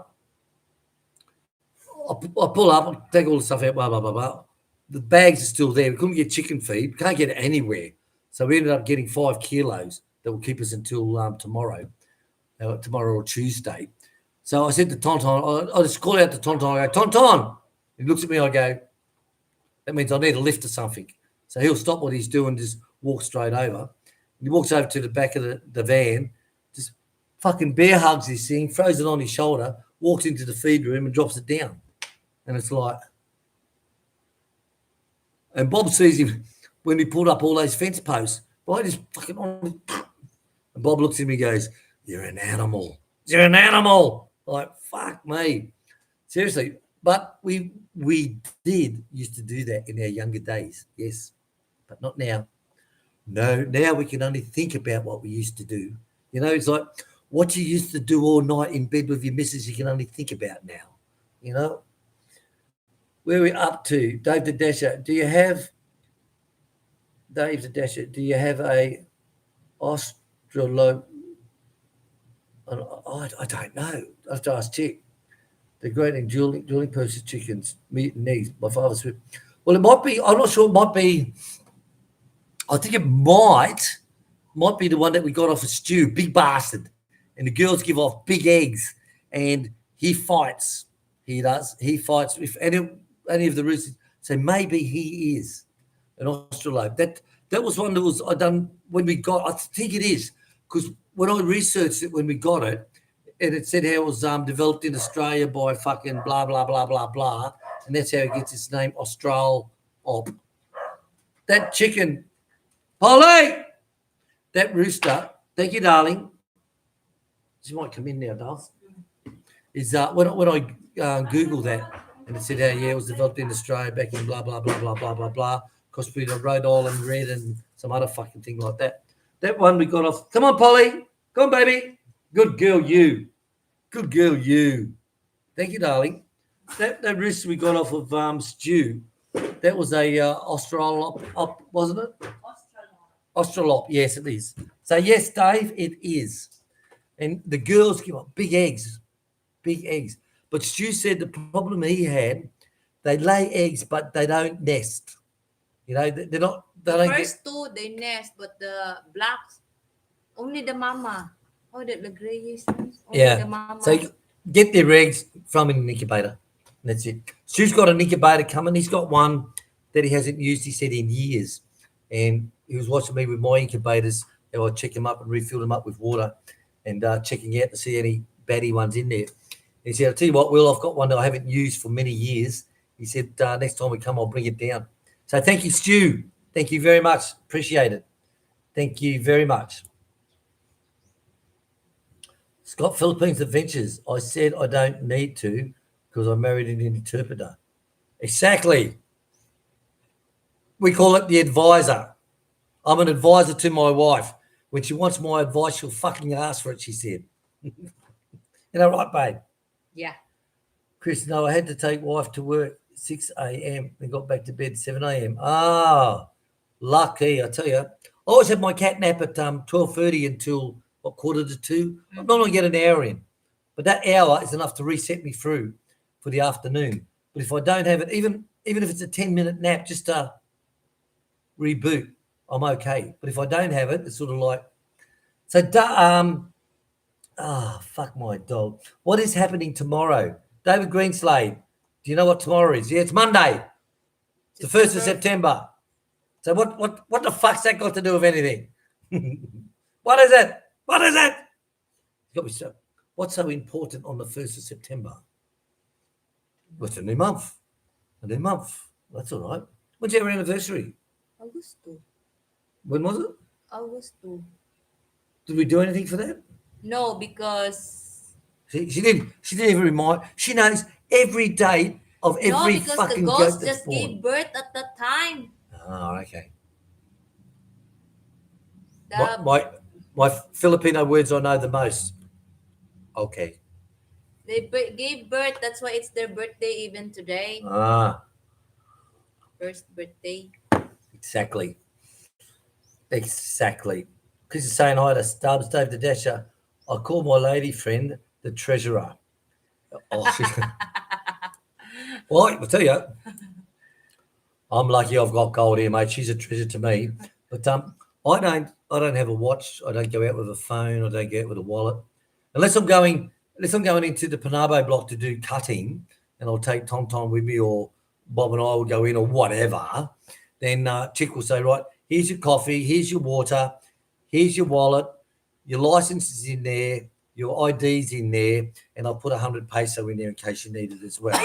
I pull up, I take all the stuff out, blah, blah, blah, blah. The bags are still there. We couldn't get chicken feed. We can't get it anywhere. So we ended up getting 5 kilos that will keep us until tomorrow or Tuesday. So I said to Tonton, I just call out to Tonton. I go, Tonton. He looks at me. I go, that means I need a lift or something. So he'll stop what he's doing, just walk straight over. He walks over to the back of the van, just fucking bear hugs this thing, throws it on his shoulder, walks into the feed room and drops it down. And it's like, and Bob sees him when we pulled up all those fence posts. But I just fucking on. And Bob looks at me and goes, "You're an animal. You're an animal." Like, fuck me. Seriously. But we did used to do that in our younger days. Yes. But not now. No, now we can only think about what we used to do. You know, it's like what you used to do all night in bed with your missus, you can only think about now. You know? Where are we up to? Dave the Dasher, do you have a Australo? I don't know. I have to ask Chick. The great and dueling purses chickens, meat and eggs. My father's food. Well, it might be. I'm not sure. It might be. I think it might be the one that we got off a stew, big bastard, and the girls give off big eggs, and he fights. He does. He fights if any of the roosters. So maybe he is an Australope. That was one that was I done when we got. I think it is because when I researched it when we got it, and it said how it was developed in Australia by fucking blah blah blah blah blah, and that's how it gets its name, Austral Op. That chicken, Polly, that rooster. Thank you, darling. She might come in now, Dulce. Is when I Google that and it said, "Oh yeah, it was developed in Australia back in blah blah blah blah blah blah blah." Crossbreed of Rhode Island Red and some other fucking thing like that. That one we got off. Come on, Polly. Come on, baby. Good girl, you. Good girl, you. Thank you, darling. That rooster we got off of Stew. That was a Australop, wasn't it? Australop. Yes, it is. So yes, Dave, it is. And the girls give up big eggs. Big eggs. But Stu said the problem he had, they lay eggs, but they don't nest. You know, they're not. They don't First two they nest, but the blacks only the mama. Oh, the grayish ones. Only the mama. So get their eggs from an incubator. That's it. Stu's got an incubator coming. He's got one that he hasn't used, he said, in years. And he was watching me with my incubators. I check them up and refill them up with water and checking out to see any batty ones in there. He said, I'll tell you what, Will, I've got one that I haven't used for many years. He said, next time we come, I'll bring it down. So thank you, Stu. Thank you very much. Appreciate it. Thank you very much. Scott Philippines Adventures. I said I don't need to because I married an interpreter. Exactly. We call it the advisor. I'm an advisor to my wife. When she wants my advice, she'll fucking ask for it, she said. You know, right, babe? Yeah. Chris, no, I had to take wife to work 6 a.m. and got back to bed 7 a.m. Ah, lucky, I tell you. I always have my cat nap at 12:30 until, what, 1:45? I'm not going to get an hour in. But that hour is enough to reset me through for the afternoon. But if I don't have it, even if it's a 10-minute nap, just to reboot, I'm okay. But if I don't have it, it's sort of like, so, fuck my dog. What is happening tomorrow? David Greenslade, do you know what tomorrow is? Yeah, it's Monday. It's the 1st of September. So what the fuck's that got to do with anything? What is it? What is it? What's so important on the 1st of September? Well, it's a new month. A new month. That's all right. When's your anniversary? Augusto. When was it? Augusto. Did we do anything for that? No, because She didn't even remind. She knows every date of No, every because the fucking ghost goat that's just gave born. birth at that time. Oh, okay. My, The my my Filipino words I know the most. Okay. gave birth. That's why it's their birthday even today. Ah, First birthday. exactly. Exactly. Chris is saying hi to Stubbs, Dave the Dasher. I call my lady friend the treasurer. Oh, well, I'll tell you, I'm lucky I've got gold here, mate. She's a treasure to me. But I don't have a watch. I don't go out with a phone. I don't go out with a wallet. Unless I'm going into the Panabo block to do cutting and I'll take Tom Tom with me or Bob and I will go in or whatever, then Chick will say, right, here's your coffee, here's your water, here's your wallet, your license is in there, your ID's in there, and I'll put 100 peso in there in case you need it as well.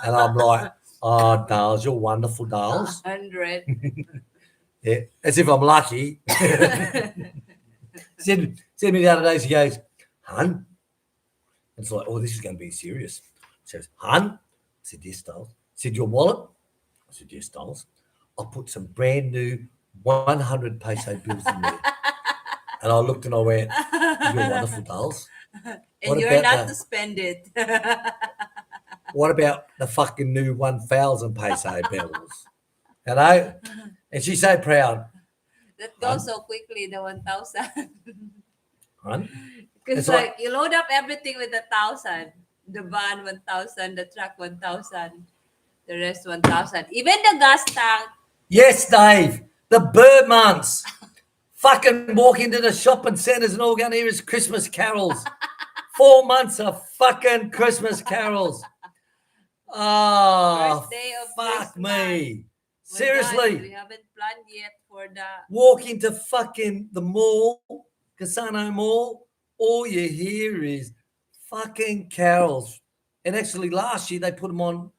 And I'm like, oh, Dales, you're wonderful, Dales. 100. Yeah, as if I'm lucky. said me the other day, she goes, hun. It's like, oh, this is going to be serious. She goes, hun. I said, yes, Dales. Said, your wallet? I said, yes, Dales. I put some brand new 100 peso bills in there. And I looked and I went, you're wonderful, Dales. And you're not to spend it. What about the fucking new 1,000 peso bills? You know? And she's so proud. That goes so quickly, the 1,000. Hun? Because It's like like- you load up everything with 1,000. The van 1,000, the truck 1,000, the rest 1,000. Even the gas tank. Yes, Dave. The bird months. Fucking walk into the shopping centres and all going to hear is Christmas carols. 4 months of fucking Christmas carols. Oh, First day of fuck Christmas. me. We're Seriously. done. We haven't planned yet for the. Walk into fucking the mall, Casano Mall, all you hear is fucking carols. And actually last year they put them on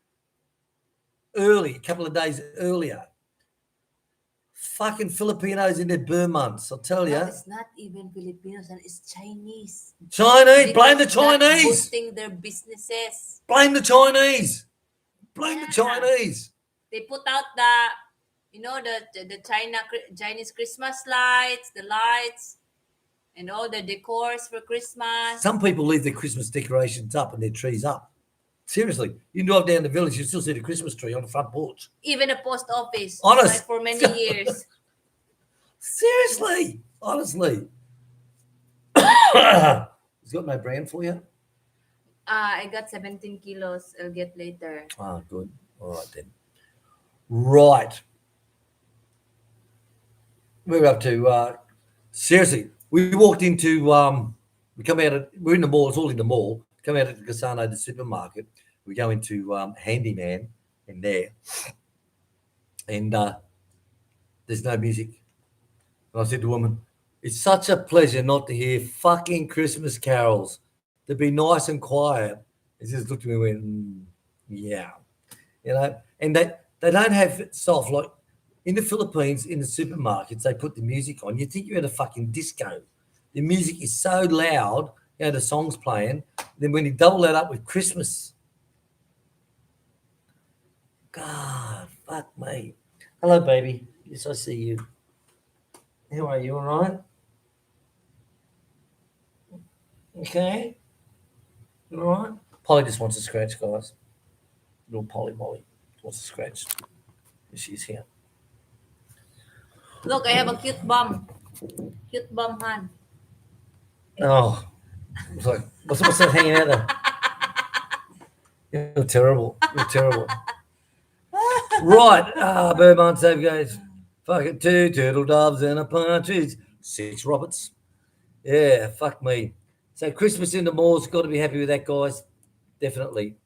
early, a couple of days earlier. Fucking Filipinos in their burn months, I'll tell you. No, it's not even Filipinos, and it's Chinese. Chinese, blame the Because not Chinese. boosting their businesses. Blame the Chinese. Blame the Yeah. Chinese. They put out the Chinese Christmas lights, the lights, and all the decors for Christmas. Some people leave their Christmas decorations up and their trees up. Seriously, you can drive down the village, you still see the Christmas tree on the front porch. Even the post office, Honest. like for many years. Seriously, honestly. He's got no brand for you? I got 17 kilos. I'll get later. Ah, good. All right then. Right. We're up to seriously. We walked into we're in the mall, it's all in the mall. Come out at the Casano, the supermarket. We go into Handyman in there. And there's no music. And I said to the woman, it's such a pleasure not to hear fucking Christmas carols. To be nice and quiet. And she just looked at me and went, yeah. You know, and they don't have it soft. Like in the Philippines, in the supermarkets, they put the music on. You think you're at a fucking disco. The music is so loud, you know, the song's playing. Then when you double that up with Christmas, God, fuck me. Hello, baby. Yes, I see you. How are you? All right? Okay. You all right? Polly just wants to scratch, guys. Little Polly Molly wants to scratch. She's here. Look, I have a cute bum. Cute bum hand. Oh, it's like, what's that hanging out there? You're terrible. You're terrible. Right. Birdman Save goes. Fucking 2 turtle doves and a partridge. 6 Roberts. Yeah, fuck me. So Christmas in the mall's got to be happy with that, guys. Definitely.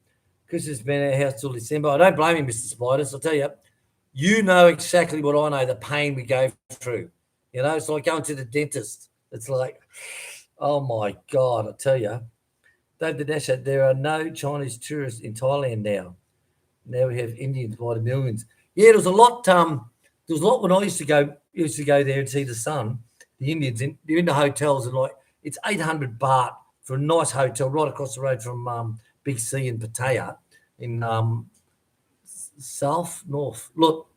Christmas been at our house till December. I don't blame you, Mr. Spiders. I'll tell you, you know exactly what I know, the pain we go through. You know, it's like going to the dentist. It's like, oh my God, I tell you. Dave the Dasher, there are no Chinese tourists in Thailand now. Now we have Indians by the millions. Yeah, there was a lot when I used to go there and see the sun. The Indians, they're in the hotels and like, it's 800 baht for a nice hotel right across the road from Big C in Pattaya. in South North. Look,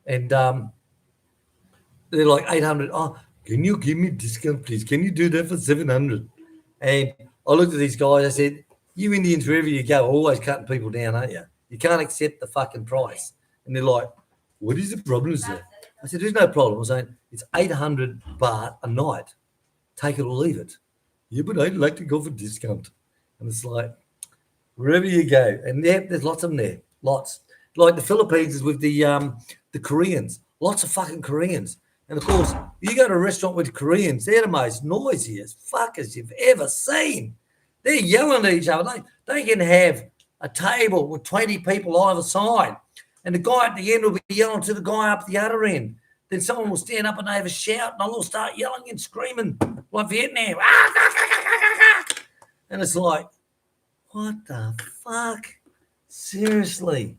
and they're like 800. Oh, can you give me a discount, please? Can you do that for 700? And I looked at these guys. I said, "You Indians, wherever you go, are always cutting people down, aren't you? You can't accept the fucking price." And they're like, "What is the problem, sir?" I said, "There's no problem." I'm saying it's 800 baht a night. Take it or leave it. Yeah, but I'd like to go for discount. And it's like, wherever you go, and there's lots of them there, lots. Like the Philippines is with the Koreans, lots of fucking Koreans, and of course you go to a restaurant with Koreans, they're the most noisiest fuckers you've ever seen. They're yelling at each other. They can have a table with 20 people either side, and the guy at the end will be yelling to the guy up the other end. Then someone will stand up and they have a shout, and they'll all start yelling and screaming like Vietnam. And it's like, what the fuck? Seriously.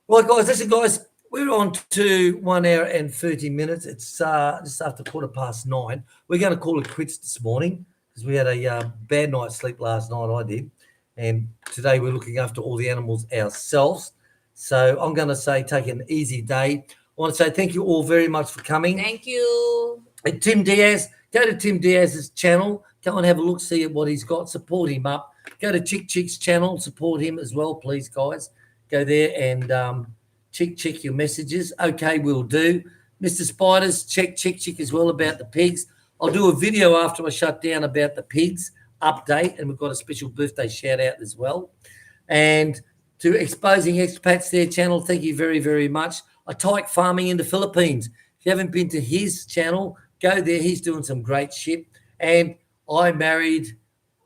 Right, guys, listen, guys, we're on to 1 hour and 30 minutes. It's just after 9:15. We're going to call it quits this morning because we had a bad night's sleep last night, I did. And today we're looking after all the animals ourselves. So I'm going to say take an easy day. I want to say thank you all very much for coming. Thank you. And Tim Diaz, go to Tim Diaz's channel. Go and have a look, see what he's got. Support him up. Go to Chick's channel. Support him as well, please, guys. Go there and check your messages. Okay, we'll do. Mr. Spiders, check as well about the pigs. I'll do a video after I shut down about the pigs update, and we've got a special birthday shout out as well. And to Exposing Expats, their channel, thank you very, very much. I tyke farming in the Philippines. If you haven't been to his channel, go there. He's doing some great shit. And I married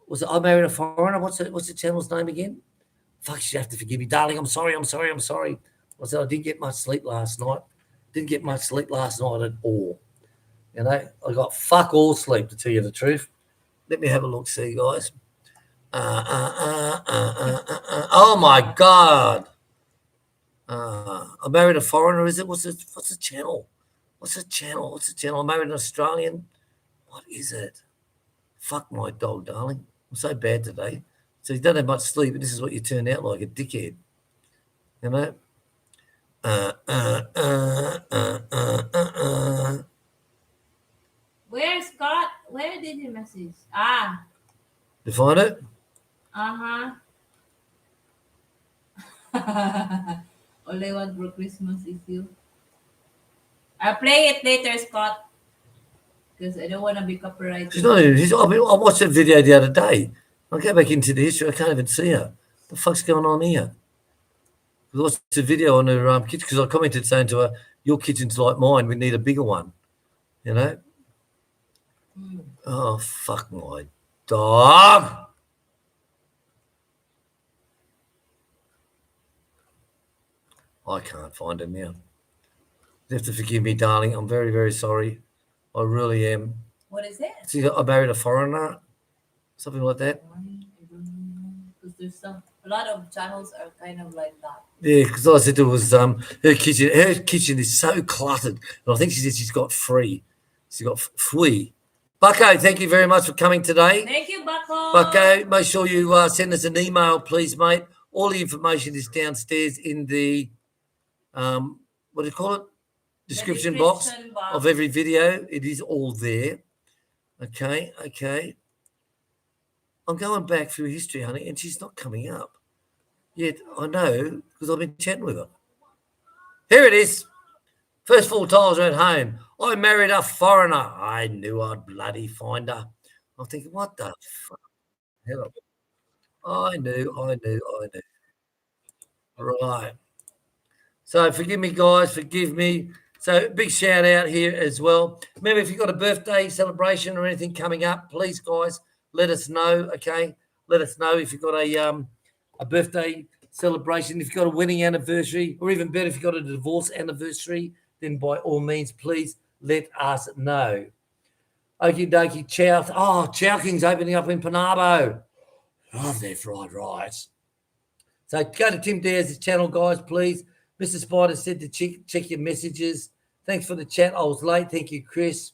a foreigner? What's the channel's name again? Fuck, you have to forgive me, darling. I'm sorry. I said I didn't get much sleep last night. Didn't get much sleep last night at all. You know, I got fuck all sleep, to tell you the truth. Let me have a look, see, guys. Oh my God. I married a foreigner, is it? What's the channel? I married an Australian. What is it? Fuck my dog, darling. I'm so bad today. So you don't have much sleep, and this is what you turn out like, a dickhead. You know? Where, Scott? Where did you message? You find it? Uh-huh. All I want for Christmas is you. I'll play it later, Scott. Because I don't want to be copyrighted. I watched that video the other day. I go back into the history. I can't even see her. What the fuck's going on here? I watched the video on her kitchen because I commented saying to her, "Your kitchen's like mine. We need a bigger one." You know? Oh, fuck my dog. I can't find her now. You have to forgive me, darling. I'm very, very sorry. I really am. What is it? See, I married a foreigner, something like that. I don't know. Because there's a lot of channels are kind of like that. Yeah, because I said it was her kitchen. Her kitchen is so cluttered, and I think she said she's got free. She's got free. Bucko, thank you very much for coming today. Thank you, Bucko. Bucko, make sure you send us an email, please, mate. All the information is downstairs in the what do you call it? Description box of every video. It is all there. Okay. I'm going back through history, honey, and she's not coming up. Yet I know because I've been chatting with her. Here it is. First 4 tiles are at home. I married a foreigner. I knew I'd bloody find her. I'm thinking, what the fuck? Hell, I knew. Right. So forgive me, guys. Forgive me. So big shout out here as well. Remember, if you've got a birthday celebration or anything coming up, please, guys, let us know, okay? Let us know if you've got a birthday celebration. If you've got a wedding anniversary, or even better, if you've got a divorce anniversary, then by all means, please let us know. Okie dokie, Chow. Oh, Chow King's opening up in Panabo. Love their fried rice. So go to Tim Diaz's channel, guys, please. Mr. Spider said to check your messages. Thanks for the chat. I was late. Thank you, Chris.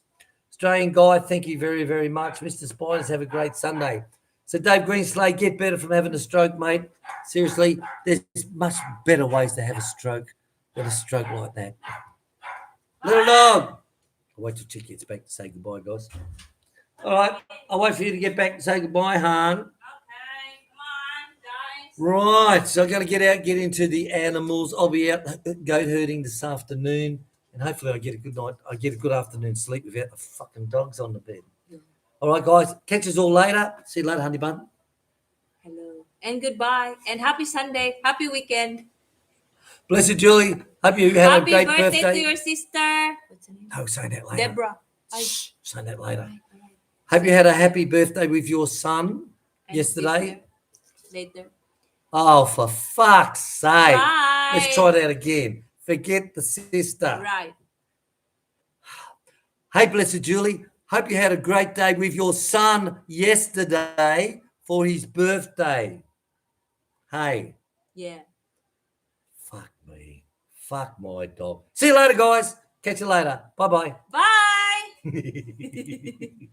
Australian guy, thank you very, very much. Mr. Spiders, have a great Sunday. So Dave Greenslade, get better from having a stroke, mate. Seriously, there's much better ways to have a stroke than a stroke like that. Little dog. I'll wait till Chick gets back to say goodbye, guys. All right, I'll wait for you to get back and say goodbye, Han. Okay, come on, guys. Right, so I'm going to get out, get into the animals. I'll be out goat herding this afternoon, and hopefully I get a good night. I get a good afternoon sleep without the fucking dogs on the bed. All right, guys, catch us all later. See you later, honey bun. Hello and goodbye and happy Sunday, happy weekend. Bless you, Julie. Hope you had Happy a great birthday birthday. to your sister. What's her name? No, say that later. Deborah. Shh, say that later. Alright. Hope you had a happy birthday with your son And yesterday. Later. Oh, for fuck's sake. Bye. Let's try that again. Forget the sister. Right. Hey, blessed Julie. Hope you had a great day with your son yesterday for his birthday. Hey. Yeah. Fuck me. Fuck my dog. See you later, guys. Catch you later. Bye-bye. Bye.